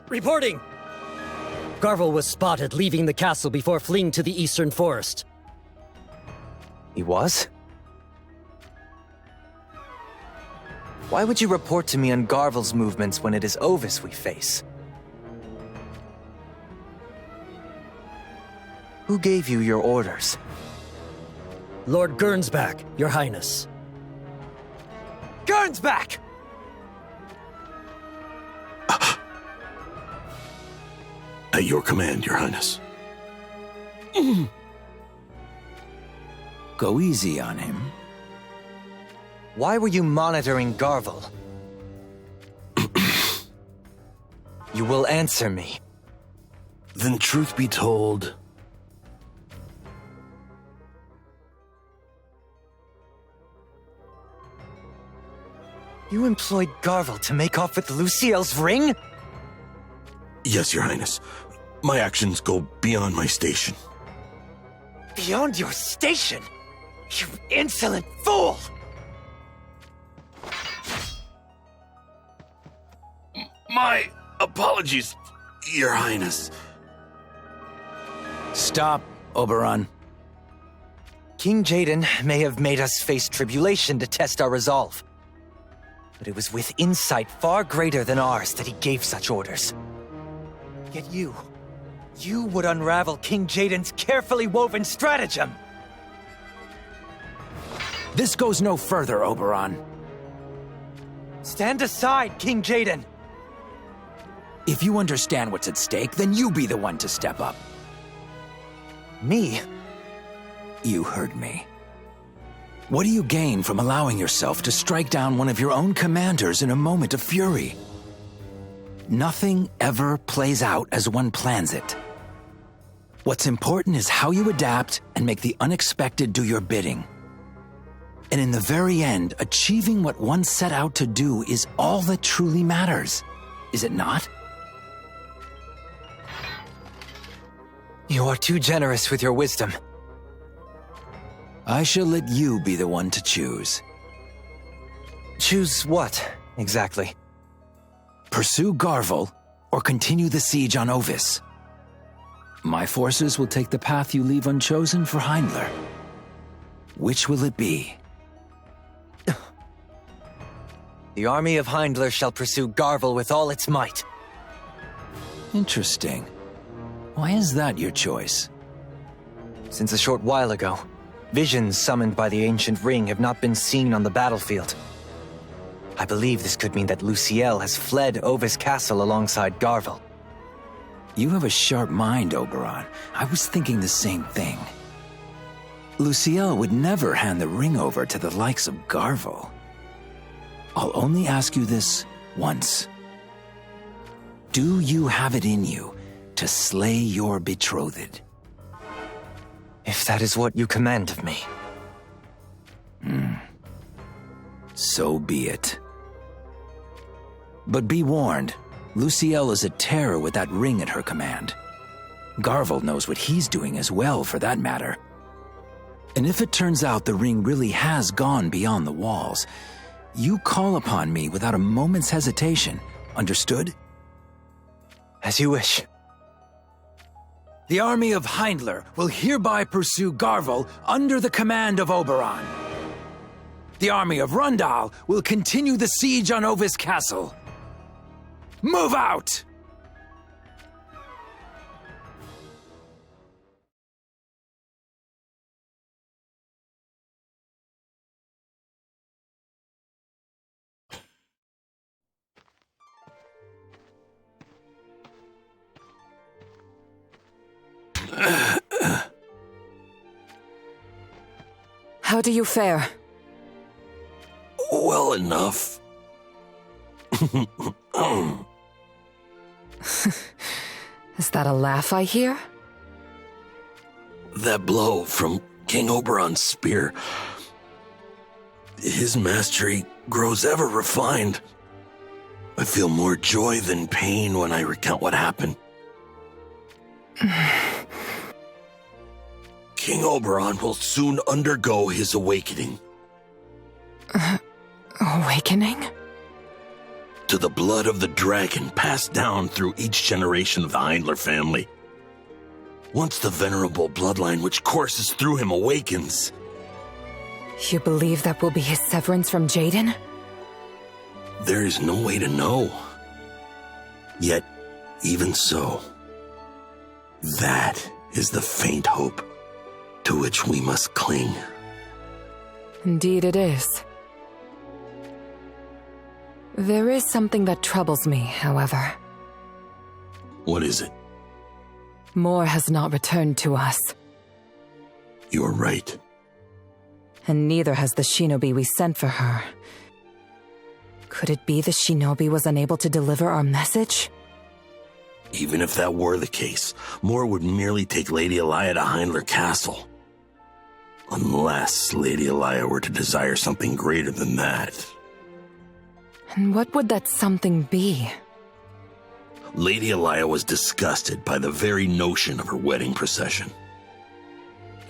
Reporting! Garvel was spotted leaving the castle before fleeing to the eastern forest. He was? Why would you report to me on Garvel's movements when it is Ovis we face? Who gave you your orders? Lord Gernsback, Your Highness. Gernsback! At your command, Your Highness. Go easy on him. Why were you monitoring Garvel? You will answer me. Then truth be told... You employed Garvel to make off with Luciel's ring? Yes, Your Highness. My actions go beyond my station. Beyond your station? You insolent fool! My apologies, Your Highness. Stop, Oberon. King Jaden may have made us face tribulation to test our resolve. But it was with insight far greater than ours that he gave such orders. Yet you would unravel King Jaden's carefully woven stratagem! This goes no further, Oberon. Stand aside, King Jaden! If you understand what's at stake, then you be the one to step up. Me? You heard me. What do you gain from allowing yourself to strike down one of your own commanders in a moment of fury? Nothing ever plays out as one plans it. What's important is how you adapt and make the unexpected do your bidding. And in the very end, achieving what one set out to do is all that truly matters, is it not? You are too generous with your wisdom. I shall let you be the one to choose. Choose what, exactly? Pursue Garvel, or continue the siege on Ovis. My forces will take the path you leave unchosen for Heindler. Which will it be? The army of Heindler shall pursue Garvel with all its might. Interesting. Why is that your choice? Since a short while ago, visions summoned by the ancient ring have not been seen on the battlefield. I believe this could mean that Luciel has fled Ovis Castle alongside Garvel. You have a sharp mind, Oberon. I was thinking the same thing. Luciel would never hand the ring over to the likes of Garvel. I'll only ask you this once. Do you have it in you to slay your betrothed? If that is what you command of me. So be it. But be warned, Luciel is a terror with that ring at her command. Garvel knows what he's doing as well, for that matter. And if it turns out the ring really has gone beyond the walls, you call upon me without a moment's hesitation, understood? As you wish. The army of Heindler will hereby pursue Garvel under the command of Oberon. The army of Rundal will continue the siege on Ovis Castle. Move out! How do you fare? Well enough. Is that a laugh I hear? That blow from King Oberon's spear. His mastery grows ever refined. I feel more joy than pain when I recount what happened. King Oberon will soon undergo his awakening. Awakening? to the blood of the dragon passed down through each generation of the Heindler family. Once the venerable bloodline which courses through him awakens... You believe that will be his severance from Jaden? There is no way to know. Yet, even so, that is the faint hope to which we must cling. Indeed it is. There is something that troubles me, however. What is it? Mor has not returned to us. You're right. And neither has the shinobi we sent for her. Could it be the shinobi was unable to deliver our message? Even if that were the case, Mor would merely take Lady Elia to Heindler Castle. Unless Lady Elia were to desire something greater than that. And what would that something be? Lady Elia was disgusted by the very notion of her wedding procession.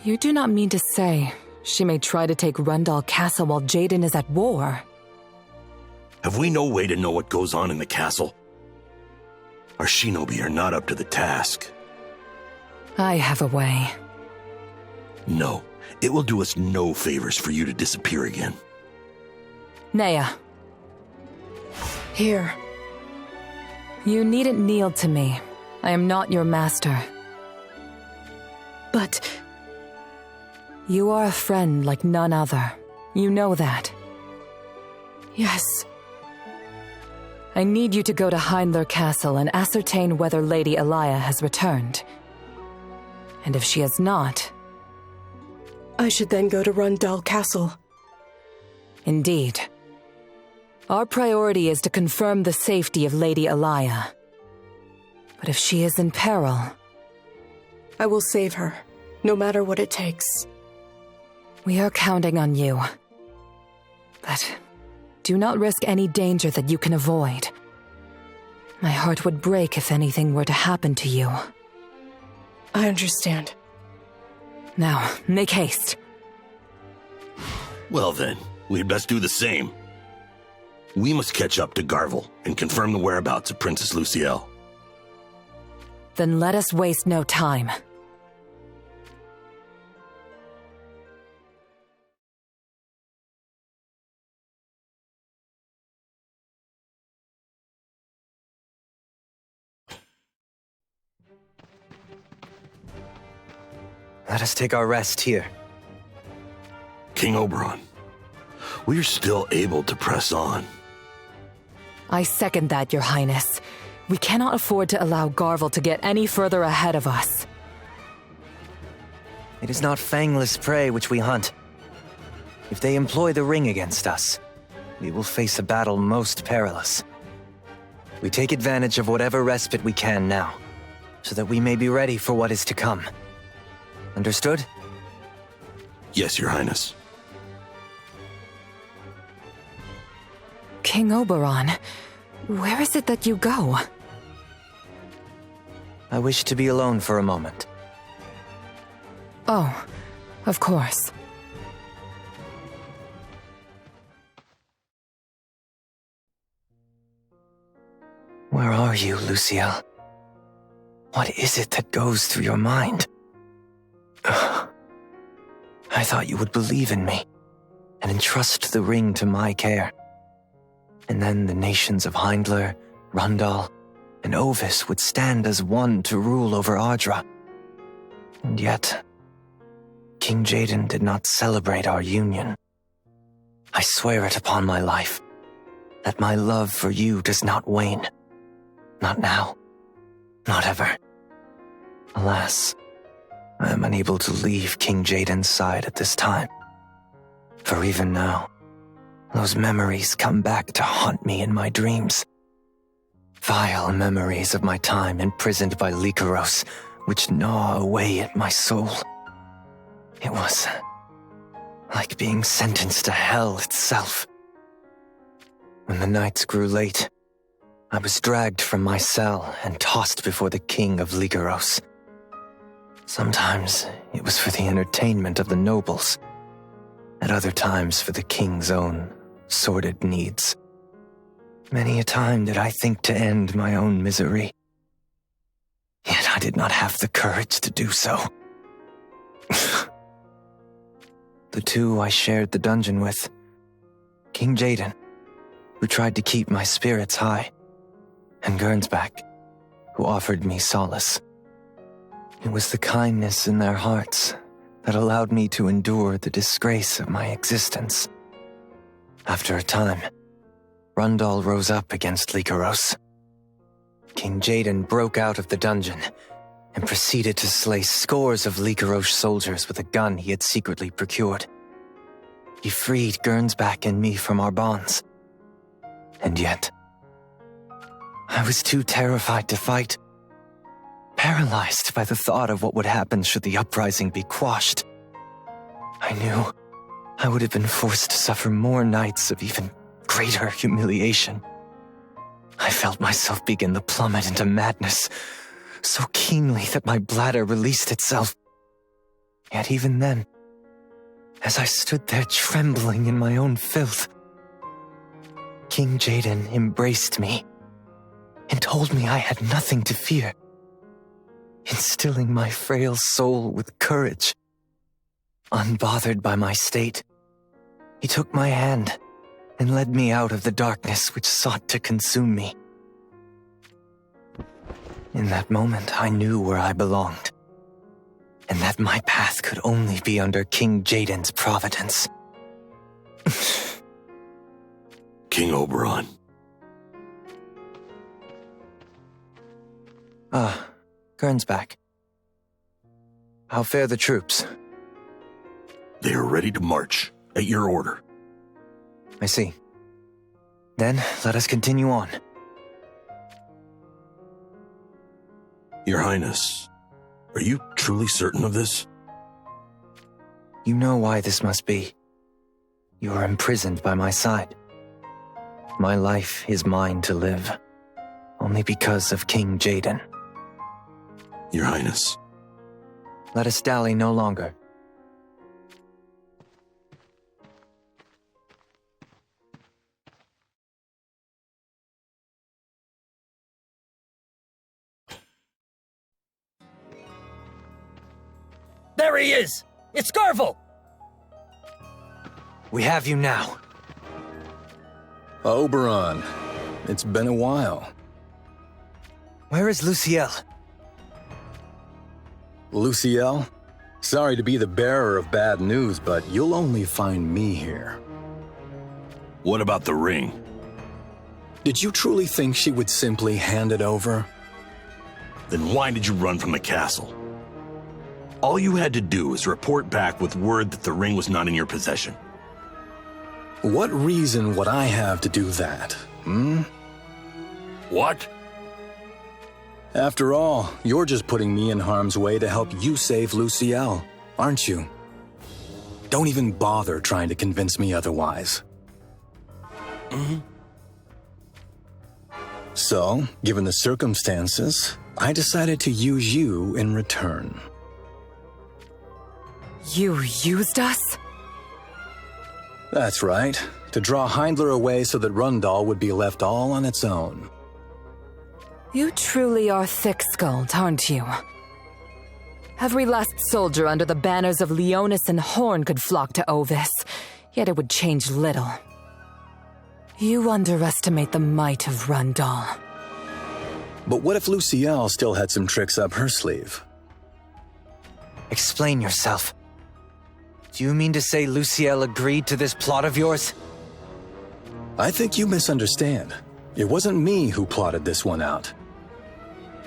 You do not mean to say she may try to take Rundal Castle while Jaden is at war? Have we no way to know what goes on in the castle? Our shinobi are not up to the task. I have a way. No, it will do us no favors for you to disappear again. Nea. Here. You needn't kneel to me. I am not your master. But... You are a friend like none other. You know that. Yes. I need you to go to Heindler Castle and ascertain whether Lady Elia has returned. And if she has not... I should then go to Rundal Castle. Indeed. Our priority is to confirm the safety of Lady Elia. But if she is in peril... I will save her, no matter what it takes. We are counting on you. But do not risk any danger that you can avoid. My heart would break if anything were to happen to you. I understand. Now, make haste. Well then, we'd best do the same. We must catch up to Garvel and confirm the whereabouts of Princess Luciel. Then let us waste no time. Let us take our rest here. King Oberon, we are still able to press on. I second that, Your Highness. We cannot afford to allow Garvel to get any further ahead of us. It is not fangless prey which we hunt. If they employ the ring against us, we will face a battle most perilous. We take advantage of whatever respite we can now, so that we may be ready for what is to come. Understood? Yes, Your Highness. King Oberon, where is it that you go? I wish to be alone for a moment. Oh, of course. Where are you, Luciel? What is it that goes through your mind? I thought you would believe in me and entrust the ring to my care. And then the nations of Heindler, Rundal, and Ovis would stand as one to rule over Ardra. And yet, King Jaden did not celebrate our union. I swear it upon my life that my love for you does not wane. Not now. Not ever. Alas, I am unable to leave King Jaden's side at this time. For even now, those memories come back to haunt me in my dreams. Vile memories of my time imprisoned by Lycaros, which gnaw away at my soul. It was like being sentenced to hell itself. When the nights grew late, I was dragged from my cell and tossed before the king of Lycaros. Sometimes it was for the entertainment of the nobles, at other times for the king's own sordid needs. Many a time did I think to end my own misery. Yet I did not have the courage to do so. The two I shared the dungeon with, King Jaden, who tried to keep my spirits high, and Gernsback, who offered me solace. It was the kindness in their hearts that allowed me to endure the disgrace of my existence. After a time, Rundal rose up against Lycaros. King Jaden broke out of the dungeon and proceeded to slay scores of Lycaros soldiers with a gun he had secretly procured. He freed Gernsback and me from our bonds. And yet, I was too terrified to fight, paralyzed by the thought of what would happen should the uprising be quashed. I knew I would have been forced to suffer more nights of even greater humiliation. I felt myself begin to plummet into madness, so keenly that my bladder released itself. Yet even then, as I stood there trembling in my own filth, King Jaden embraced me and told me I had nothing to fear, instilling my frail soul with courage. Unbothered by my state, he took my hand and led me out of the darkness which sought to consume me. In that moment, I knew where I belonged, and that my path could only be under King Jaden's providence. King Oberon. Gernsback. How fare the troops? They are ready to march, at your order. I see. Then, let us continue on. Your Highness, are you truly certain of this? You know why this must be. You are imprisoned by my side. My life is mine to live, only because of King Jaden. Your Highness. Let us dally no longer. There he is! It's Garvel! We have you now. Oberon, it's been a while. Where is Luciel? Luciel? Sorry to be the bearer of bad news, but you'll only find me here. What about the ring? Did you truly think she would simply hand it over? Then why did you run from the castle? All you had to do was report back with word that the ring was not in your possession. What reason would I have to do that, What? After all, you're just putting me in harm's way to help you save Luciel, aren't you? Don't even bother trying to convince me otherwise. So, given the circumstances, I decided to use you in return. You used us? That's right. To draw Heindler away so that Rundal would be left all on its own. You truly are thick-skulled, aren't you? Every last soldier under the banners of Leonis and Horn could flock to Ovis, yet it would change little. You underestimate the might of Rundal. But what if Luciel still had some tricks up her sleeve? Explain yourself. Do you mean to say Luciel agreed to this plot of yours? I think you misunderstand. It wasn't me who plotted this one out.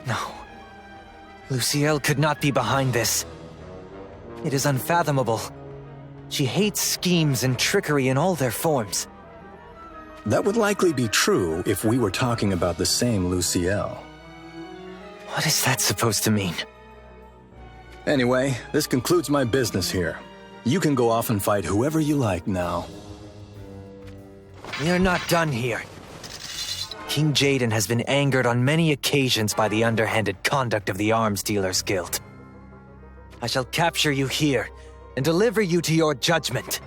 No. Luciel could not be behind this. It is unfathomable. She hates schemes and trickery in all their forms. That would likely be true if we were talking about the same Luciel. What is that supposed to mean? Anyway, this concludes my business here. You can go off and fight whoever you like now. We are not done here. King Jaden has been angered on many occasions by the underhanded conduct of the Arms Dealers Guild. I shall capture you here and deliver you to your judgment.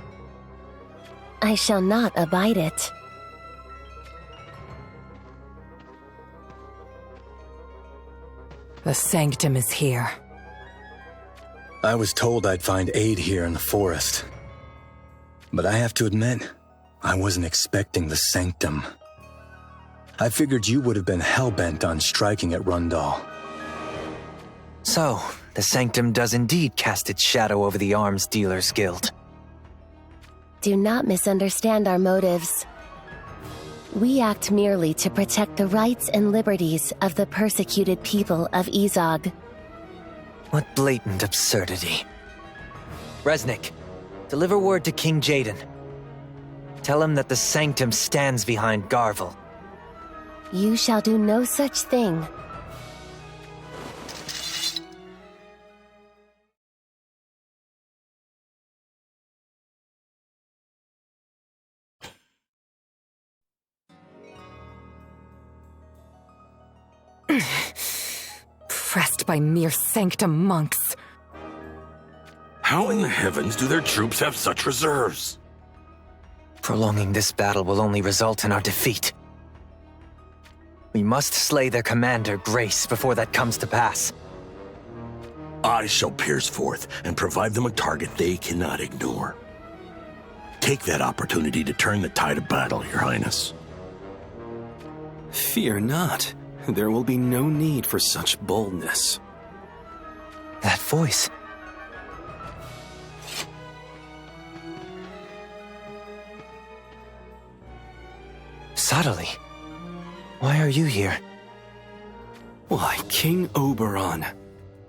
I shall not abide it. The Sanctum is here. I was told I'd find aid here in the forest. But I have to admit, I wasn't expecting the Sanctum. I figured you would have been hell-bent on striking at Rundal. So, the Sanctum does indeed cast its shadow over the Arms Dealers Guild. Do not misunderstand our motives. We act merely to protect the rights and liberties of the persecuted people of Izog. What blatant absurdity. Resnick, deliver word to King Jaden. Tell him that the Sanctum stands behind Garvel. You shall do no such thing. Pressed by mere Sanctum monks. How in the heavens do their troops have such reserves? Prolonging this battle will only result in our defeat. We must slay their commander, Grace, before that comes to pass. I shall pierce forth and provide them a target they cannot ignore. Take that opportunity to turn the tide of battle, Your Highness. Fear not. There will be no need for such boldness. That voice. Subtly. Why are you here? Why, King Oberon,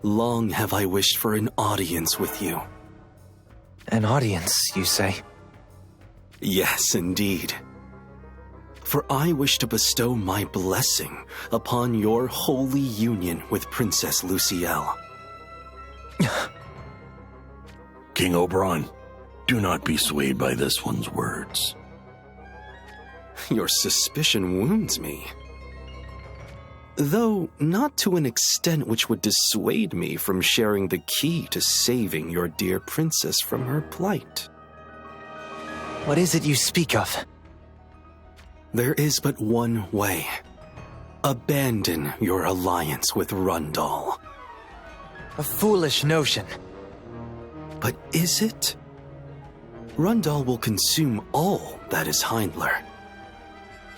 long have I wished for an audience with you. An audience, you say? Yes, indeed. For I wish to bestow my blessing upon your holy union with Princess Lucielle. King Oberon, do not be swayed by this one's words. Your suspicion wounds me. Though not to an extent which would dissuade me from sharing the key to saving your dear princess from her plight. What is it you speak of? There is but one way. Abandon your alliance with Rundal. A foolish notion. But is it? Rundal will consume all that is Heindler.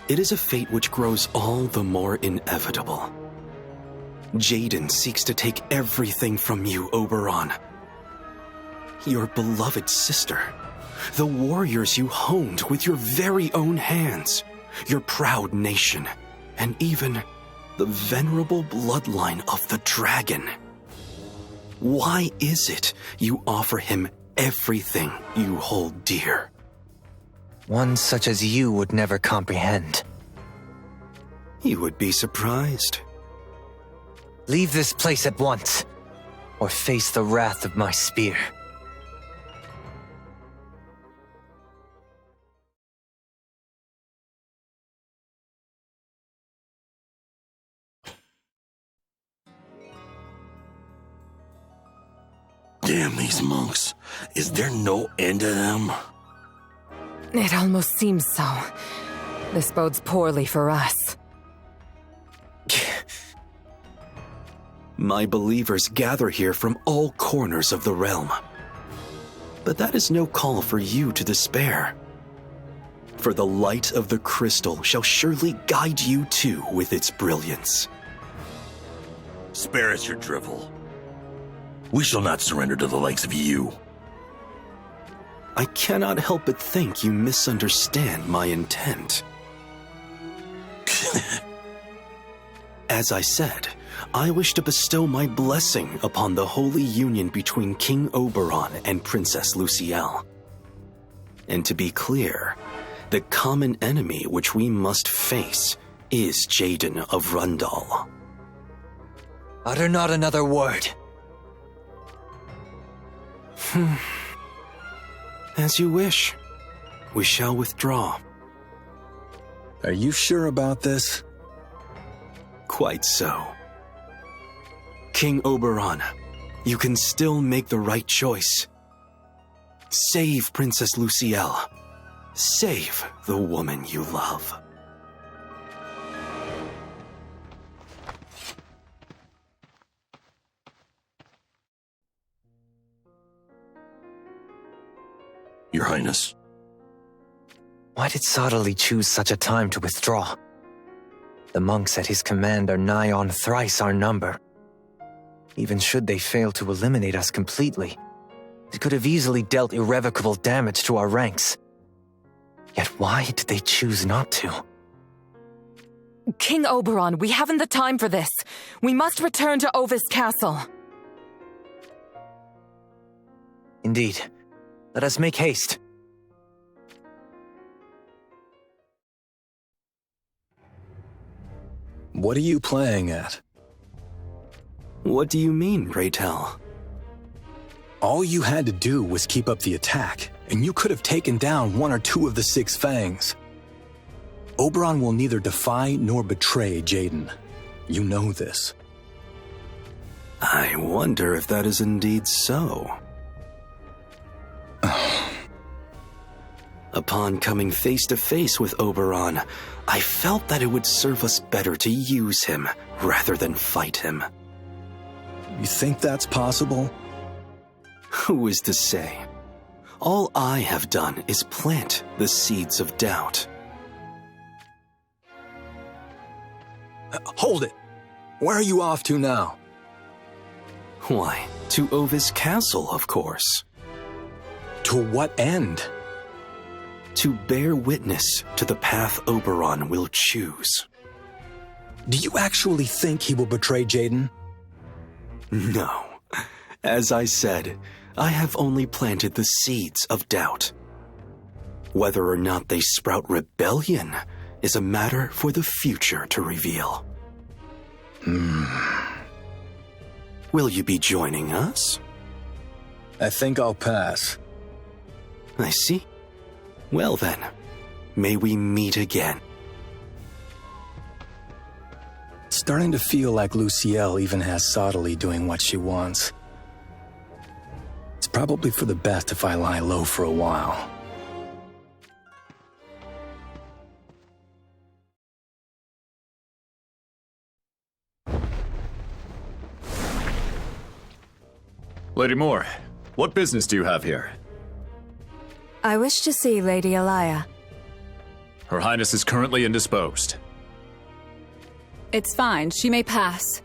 It is a fate which grows all the more inevitable. Jaden seeks to take everything from you, Oberon. Your beloved sister. The warriors you honed with your very own hands. Your proud nation. And even the venerable bloodline of the dragon. Why is it you offer him everything you hold dear? One such as you would never comprehend. You would be surprised. Leave this place at once, or face the wrath of my spear. Damn these monks. Is there no end to them? It almost seems so. This bodes poorly for us. My believers gather here from all corners of the realm. But that is no call for you to despair. For the light of the crystal shall surely guide you too with its brilliance. Spare us your drivel. We shall not surrender to the likes of you. I cannot help but think you misunderstand my intent. As I said, I wish to bestow my blessing upon the holy union between King Oberon and Princess Lucielle. And to be clear, the common enemy which we must face is Jaden of Rundal. Utter not another word. As you wish. We shall withdraw. Are you sure about this? Quite so. King Oberon, you can still make the right choice. Save Princess Lucielle. Save the woman you love. Your Highness. Why did Sadali choose such a time to withdraw? The monks at his command are nigh on thrice our number. Even should they fail to eliminate us completely, it could have easily dealt irrevocable damage to our ranks. Yet why did they choose not to? King Oberon, we haven't the time for this. We must return to Ovis Castle. Indeed. Let us make haste. What are you playing at? What do you mean, pray tell? All you had to do was keep up the attack, and you could have taken down one or two of the Six Fangs. Oberon will neither defy nor betray Jaden. You know this. I wonder if that is indeed so. Upon coming face to face with Oberon, I felt that it would serve us better to use him rather than fight him. You think that's possible? Who is to say? All I have done is plant the seeds of doubt. Hold it! Where are you off to now? Why, to Ovis Castle, of course. To what end? To bear witness to the path Oberon will choose. Do you actually think he will betray Jaden? No. As I said, I have only planted the seeds of doubt. Whether or not they sprout rebellion is a matter for the future to reveal. Will you be joining us? I think I'll pass. I see. Well then, may we meet again. It's starting to feel like Lucielle even has Sadali doing what she wants. It's probably for the best if I lie low for a while. Lady Moore, what business do you have here? I wish to see Lady Alaya. Her Highness is currently indisposed. It's fine. She may pass.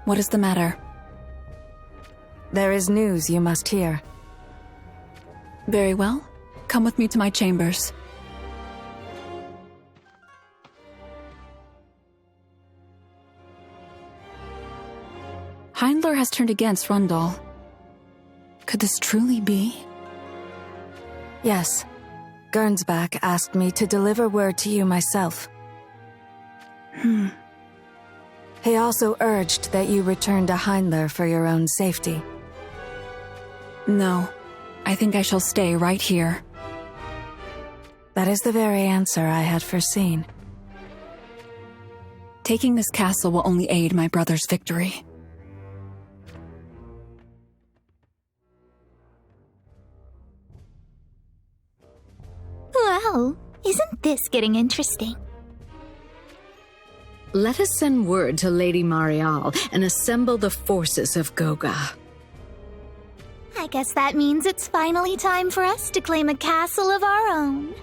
What is the matter? There is news you must hear. Very well. Come with me to my chambers. Heindler has turned against Rundal. Could this truly be? Yes. Gernsback asked me to deliver word to you myself. He also urged that you return to Heindler for your own safety. No. I think I shall stay right here. That is the very answer I had foreseen. Taking this castle will only aid my brother's victory. Well, isn't this getting interesting? Let us send word to Lady Marial and assemble the forces of Goga. I guess that means it's finally time for us to claim a castle of our own.